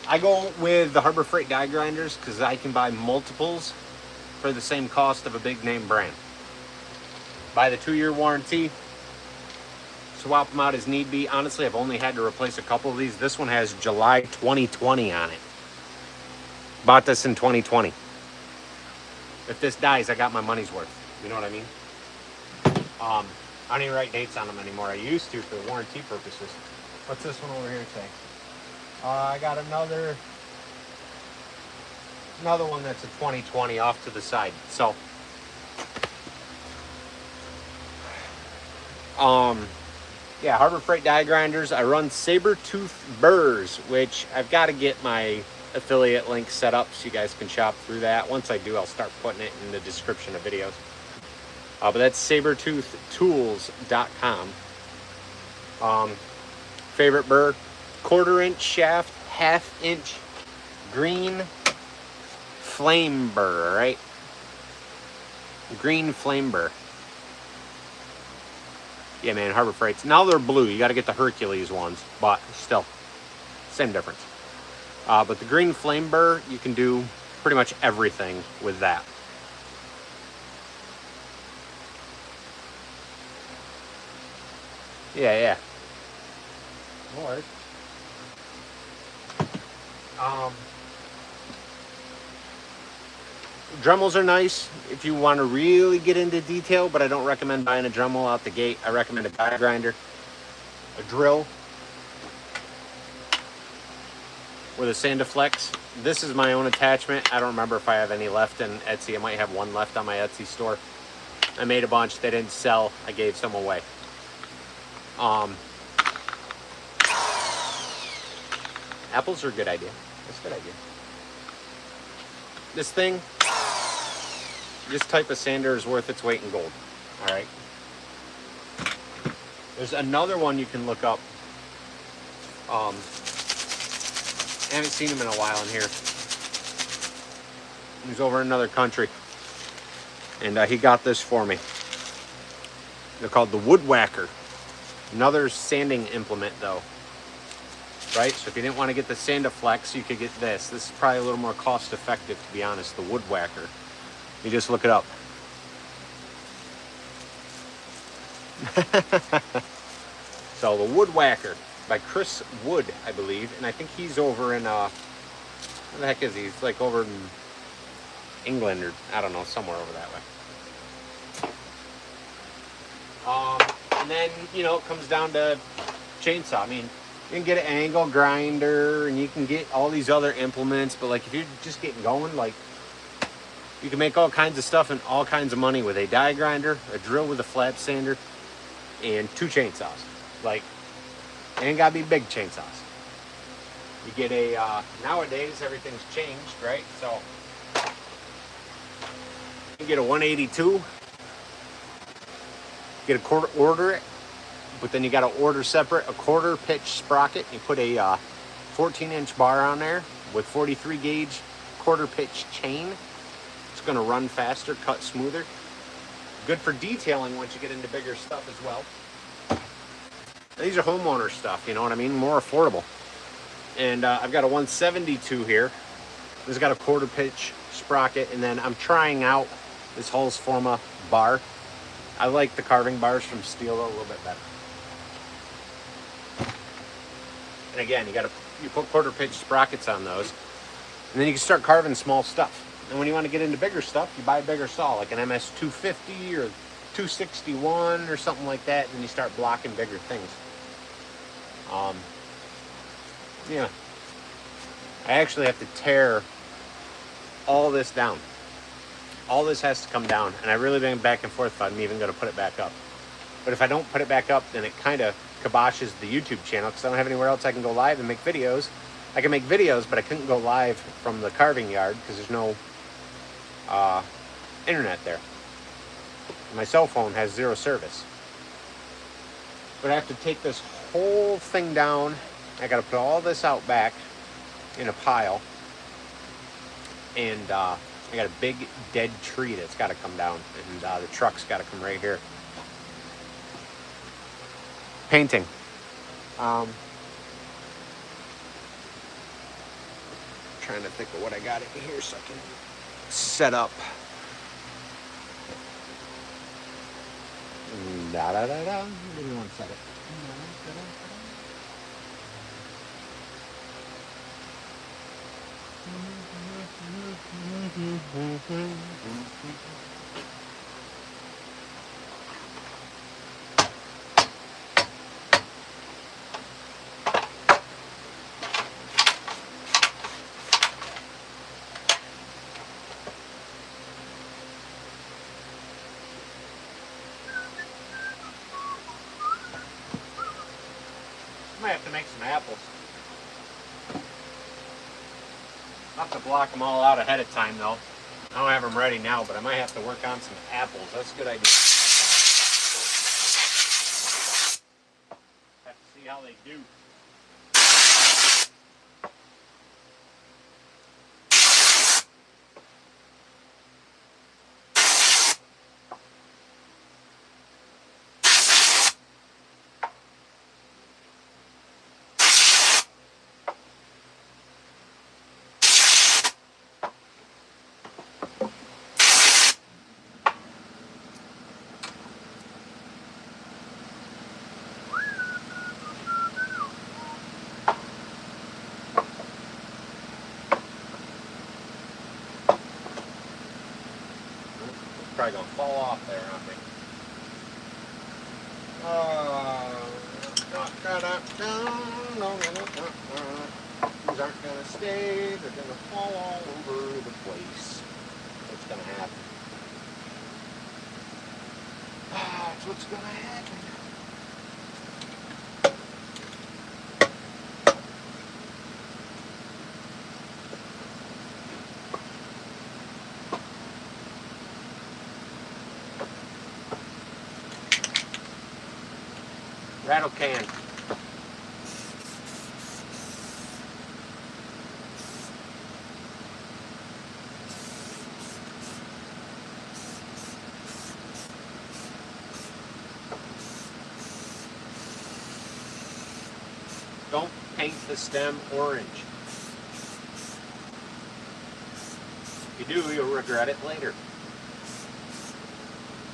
I go with the Harbor Freight die grinders because I can buy multiples for the same cost of a big name brand. Buy the 2-year warranty. Swap them out as need be. Honestly, I've only had to replace a couple of these. This one has July 2020 on it. Bought this in 2020. If this dies, I got my money's worth. You know what I mean? I don't even write dates on them anymore. I used to for warranty purposes. What's this one over here say? I got another one that's a 2020 off to the side. So, yeah, Harbor Freight die grinders. I run Saburrtooth burrs, which I've got to get my affiliate link set up so you guys can shop through that. Once I do, I'll start putting it in the description of videos. But that's saburrtooth.com. Favorite burr, 1/4 inch shaft, 1/2 inch green flame burr, right? Green flame burr. Yeah, man, Harbor Freights. Now they're blue. You got to get the Hercules ones, but still, same difference. But the green flame burr, you can do pretty much everything with that. Yeah. No worries. Dremels are nice if you want to really get into detail, but I don't recommend buying a Dremel out the gate. I recommend a die grinder, a drill with a Sandiflex. This is my own attachment. I don't remember if I have any left in Etsy. I might have one left on my Etsy store. I made a bunch. They didn't sell. I gave some away. Apples are a good idea. That's a good idea. This thing, this type of sander is worth its weight in gold. All right. There's another one you can look up. I haven't seen him in a while in here. He's over in another country. And he got this for me. They're called the woodworker. Another sanding implement though. Right? So if you didn't want to get the Sandiflex, you could get this. This is probably a little more cost effective, to be honest, the woodworker. You just look it up. So the woodworker by Chris Wood, I believe. And I think he's over in, where the heck is he? He's like over in England or, I don't know, somewhere over that way. And then, you know, it comes down to chainsaw. I mean, you can get an angle grinder and you can get all these other implements, but like if you're just getting going, like you can make all kinds of stuff and all kinds of money with a die grinder, a drill with a flat sander, and 2 chainsaws. Like, it ain't gotta be big chainsaws. You get a, nowadays everything's changed, right? So you get a 182, get a quarter, order it, but then you got to order separate a 1/4 pitch sprocket. You put a 14-inch bar on there with 43 gauge 1/4 pitch chain. It's going to run faster, cut smoother. Good for detailing once you get into bigger stuff as well. These are homeowner stuff, you know what I mean? More affordable. And I've got a 172 here. This has got a 1/4 pitch sprocket, and then I'm trying out this Husqvarna bar. I like the carving bars from Steel a little bit better. And again, you put 1/4 pitch sprockets on those, and then you can start carving small stuff. And when you want to get into bigger stuff, you buy a bigger saw, like an MS 250 or 261 or something like that, and you start blocking bigger things. Yeah. I actually have to tear all this down. all this has to come down, and I've really been back and forth if I'm even going to put it back up. But if I don't put it back up, then it kind of kiboshes the YouTube channel because I don't have anywhere else I can go live and make videos. I can make videos, but I couldn't go live from the carving yard because there's no internet there. My cell phone has zero service. But I have to take this whole thing down. I got to put all this out back in a pile. And I got a big dead tree that's got to come down. And the truck's got to come right here. Painting. Trying to think of what I got in here so I can set up. Da da da da. Give me one second. I might have to make some apples. I'll have to block them all out ahead of time though. I don't have them ready now, but I might have to work on some apples. That's a good idea. Have to see how they do. Probably gonna fall off there on me. These aren't gonna stay, they're gonna fall all over the place. What's gonna happen? That's what's gonna happen. Rattle can. Don't paint the stem orange. If you do, you'll regret it later.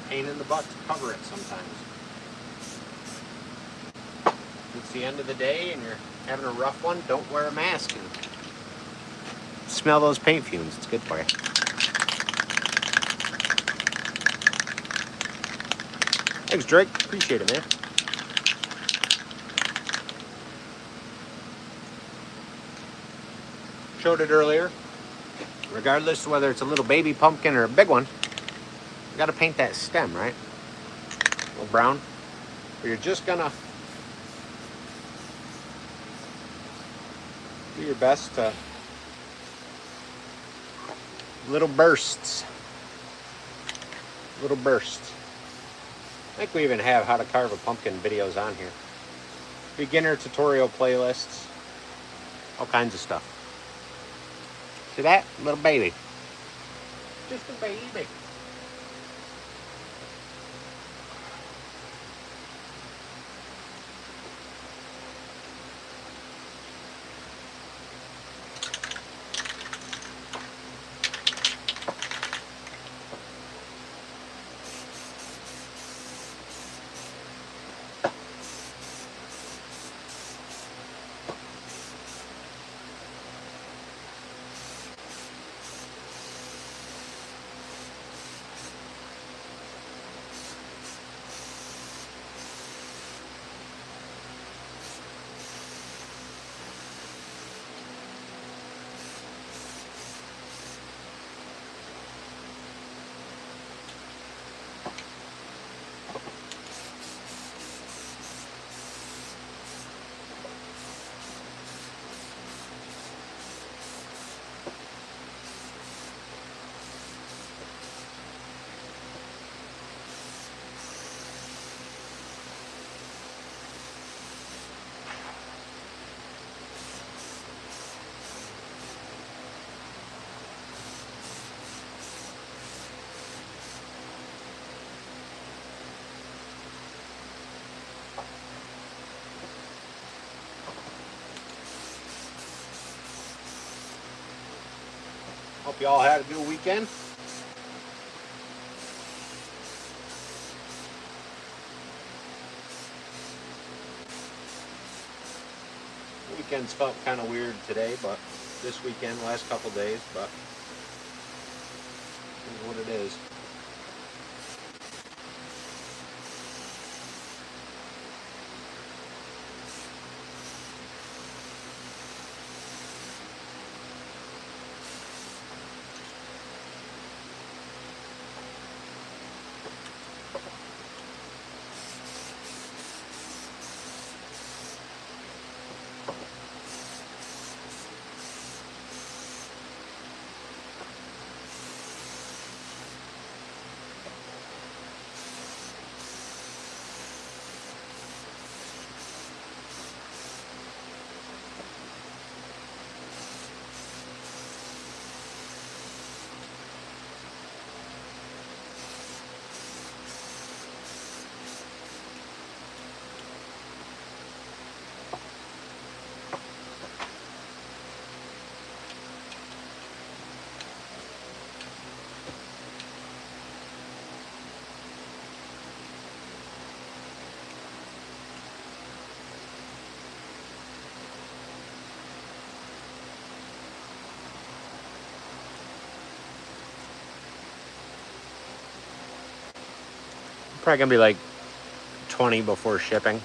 Pain in the butt to cover it sometimes. It's the end of the day and you're having a rough one, don't wear a mask and smell those paint fumes. It's good for you. Thanks, Drake. Appreciate it, man. Showed it earlier. Regardless of whether it's a little baby pumpkin or a big one, you got to paint that stem, right? A little brown. Or you're just gonna do your best to little bursts. Little bursts. I think we even have how to carve a pumpkin videos on here. Beginner tutorial playlists. All kinds of stuff. See that? Little baby. Just a baby. you all had a good weekend. Weekends felt kind of weird today, but this weekend, last couple days, but it is what it is. Probably gonna be like 20 before shipping.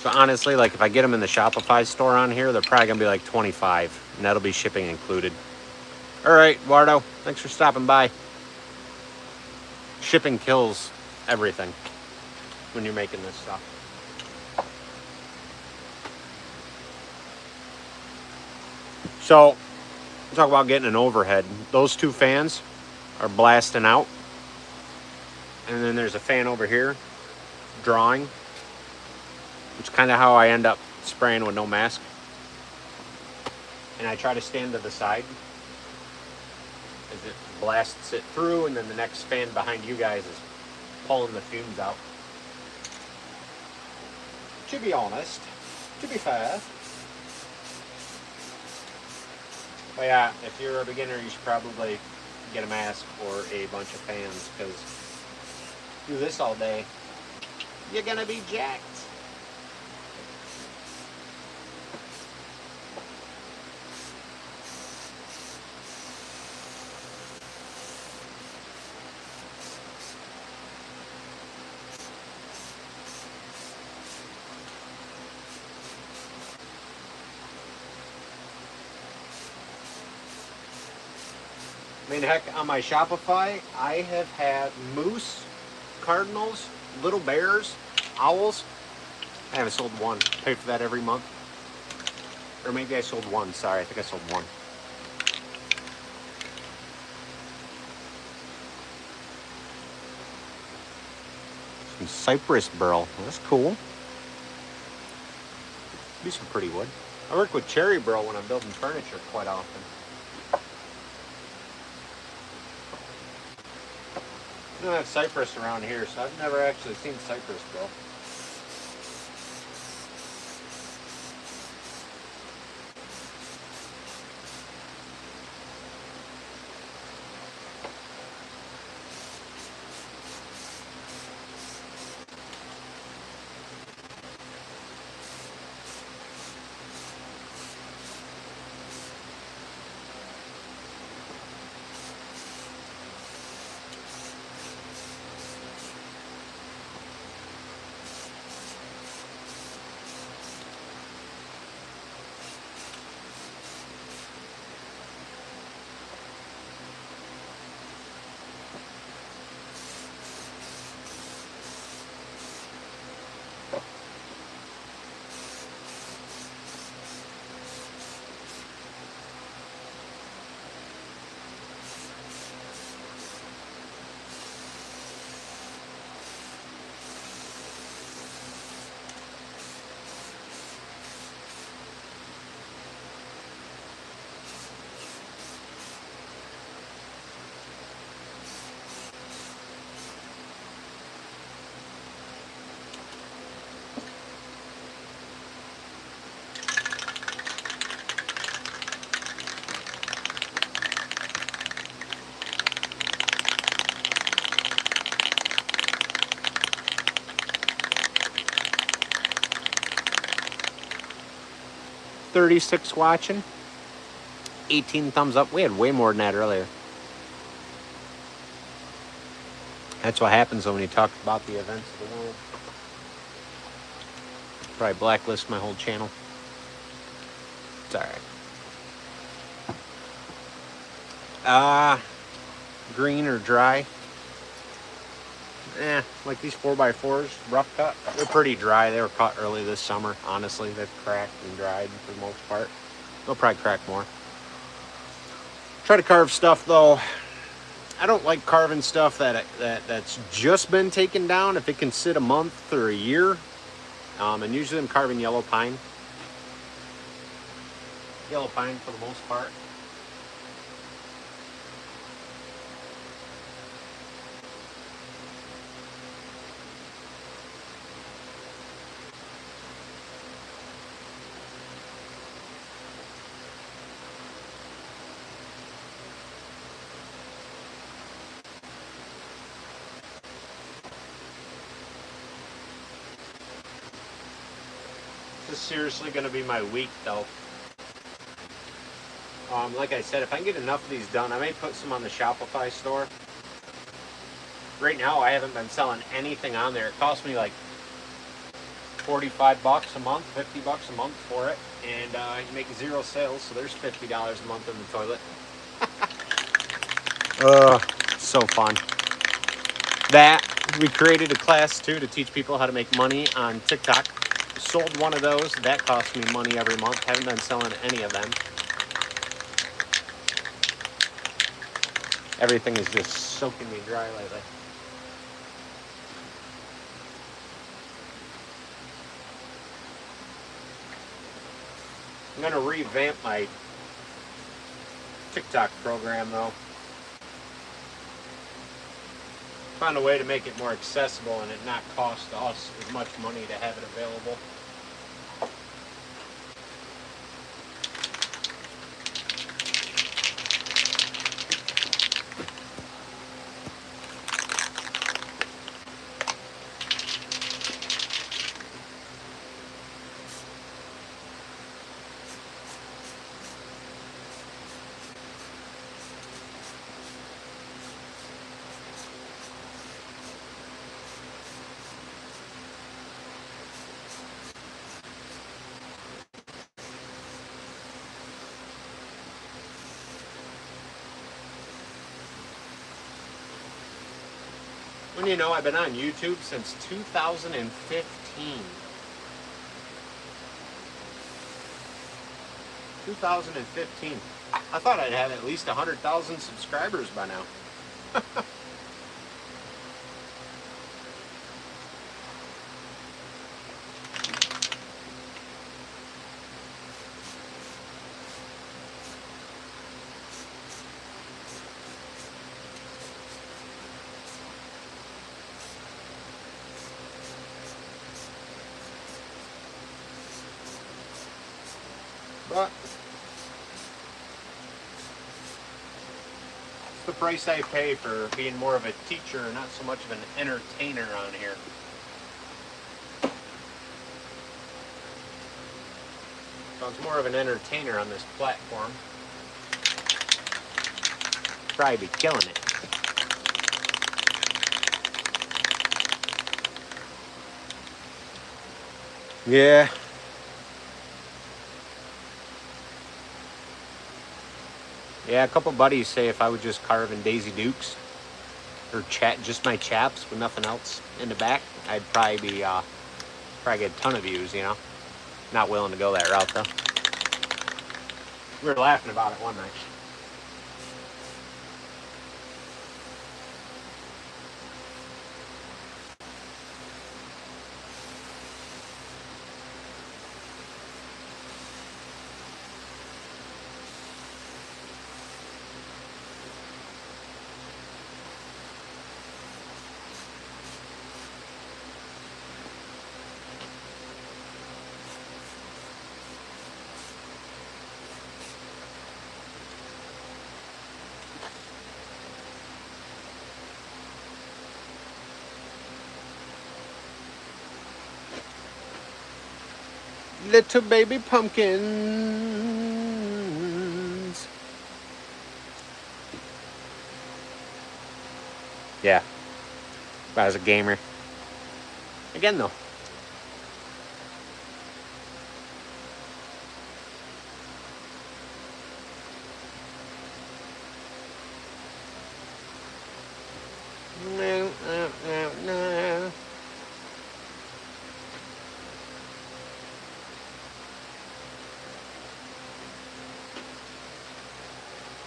So honestly, like if I get them in the Shopify store on here, they're probably gonna be like 25, and that'll be shipping included. All right, Wardo, thanks for stopping by. Shipping kills everything when you're making this stuff. So, talk about getting an overhead. Those two fans are blasting out. And then there's a fan over here drawing, which is kind of how I end up spraying with no mask. And I try to stand to the side as it blasts it through, and then the next fan behind you guys is pulling the fumes out. To be honest, to be fair. But yeah, if you're a beginner, you should probably get a mask or a bunch of fans, because do this all day, you're gonna be jacked. I mean, heck, on my Shopify, I have had moose, cardinals, little bears, owls. I haven't sold one. Pay for that every month. Or maybe I sold one. Sorry, I think I sold one. Some cypress burl. That's cool. Be some pretty wood. I work with cherry burl when I'm building furniture quite often. We don't have cypress around here, so I've never actually seen cypress burl. 36 watching. 18 thumbs up. We had way more than that earlier. That's what happens when you talk about the events of the world. Probably blacklist my whole channel. It's alright. Green or dry? Like these 4x4s, rough cut. They're pretty dry. They were cut early this summer. Honestly, they've cracked and dried for the most part. They'll probably crack more. Try to carve stuff though. I don't like carving stuff that's just been taken down. If it can sit a month or a year, and usually I'm carving yellow pine. Yellow pine for the most part. This is seriously going to be my week though. Like I said, if I can get enough of these done, I may put some on the Shopify store. Right now, I haven't been selling anything on there. It costs me like 45 bucks a month, 50 bucks a month for it, and you make 0 sales, so there's $50 a month in the toilet. So fun. We created a class too to teach people how to make money on TikTok. Sold one of those. That cost me money every month. Haven't been selling any of them. Everything is just soaking me dry lately. I'm going to revamp my TikTok program though. Find a way to make it more accessible and it not cost us as much money to have it available. When you know, I've been on YouTube since 2015. 2015. I thought I'd have at least 100,000 subscribers by now. But it's the price I pay for being more of a teacher and not so much of an entertainer on here. So it's more of an entertainer on this platform. Probably be killing it. Yeah. Yeah, a couple buddies say if I would just carve in Daisy Dukes or just my chaps with nothing else in the back, I'd probably be probably get a ton of views, you know. Not willing to go that route though. We were laughing about it one night. Little baby pumpkins. Yeah. If I was a gamer. Again, though. No.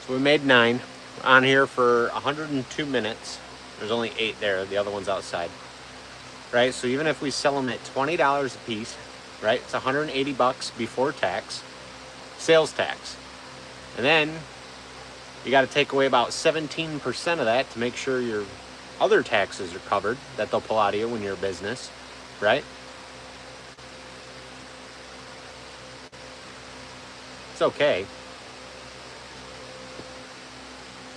So we made 9 on here for 102 minutes. There's only 8 there. The other one's outside. Right? So even if we sell them at $20 a piece, right? It's 180 bucks before tax, sales tax. And then you got to take away about 17% of that to make sure your other taxes are covered that they'll pull out of you when you're a business, right? It's okay.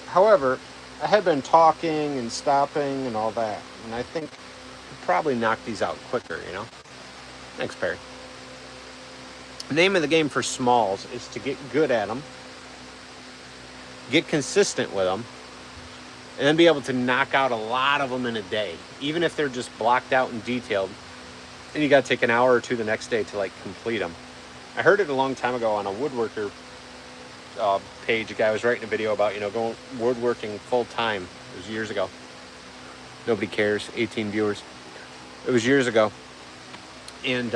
However, I had been talking and stopping and all that, and I think I'd probably knock these out quicker, you know? Thanks, Perry. The name of the game for smalls is to get good at them, get consistent with them, and then be able to knock out a lot of them in a day, even if they're just blocked out and detailed, and you got to take an hour or two the next day to like complete them. I heard it a long time ago on a woodworker page. A guy was writing a video about, you know, going woodworking full time. It was years ago. Nobody cares. 18 viewers. It was years ago. And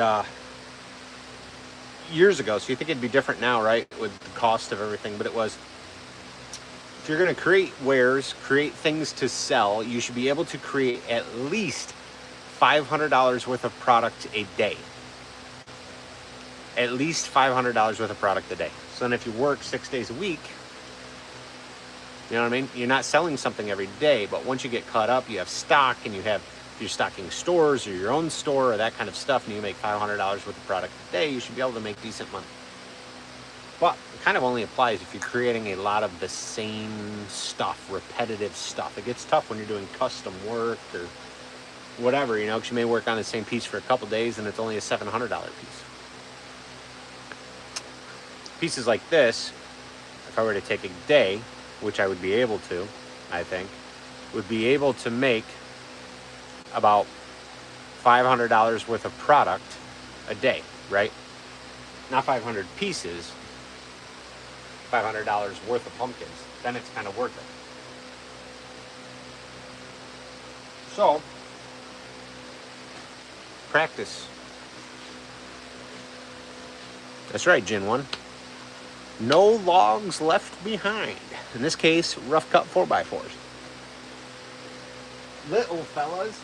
years ago. So you think it'd be different now, right? With the cost of everything. But it was, if you're going to create wares, create things to sell, you should be able to create at least $500 worth of product a day. At least $500 worth of product a day. So then if you work 6 days a week, you know what I mean? You're not selling something every day, but once you get caught up, you have stock, and you're stocking stores or your own store or that kind of stuff, and you make $500 worth of product a day, you should be able to make decent money. But it kind of only applies if you're creating a lot of the same stuff, repetitive stuff. It gets tough when you're doing custom work or whatever, you know, because you may work on the same piece for a couple days and it's only a $700 piece. Pieces like this, if I were to take a day, which I would be able to, I think, would be able to make about $500 worth of product a day, right? Not 500 pieces, $500 worth of pumpkins. Then it's kind of worth it. So, practice. That's right, Gin 1. No logs left behind. In this case, rough cut 4x4s. Little fellas.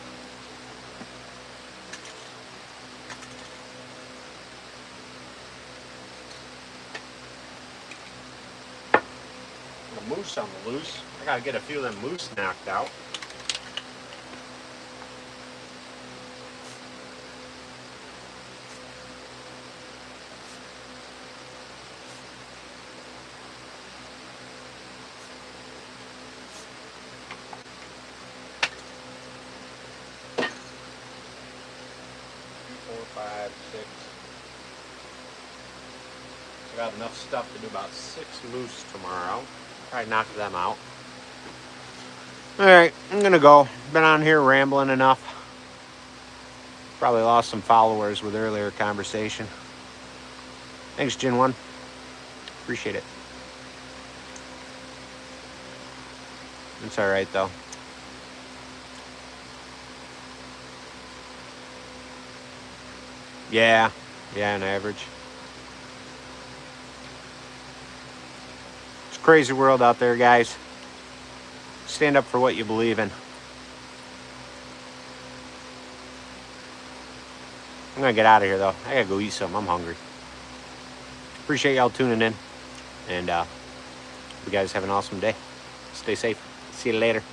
The moose on the loose. I gotta get a few of them moose knocked out. I got enough stuff to do about 6 moose tomorrow. Probably knock them out. Alright, I'm gonna go. Been on here rambling enough. Probably lost some followers with earlier conversation. Thanks, Gin 1. Appreciate it. It's alright though. Yeah, on average. It's a crazy world out there, guys. Stand up for what you believe in. I'm gonna get out of here though. I gotta go eat something. I'm hungry. Appreciate y'all tuning in. And you guys have an awesome day. Stay safe. See you later.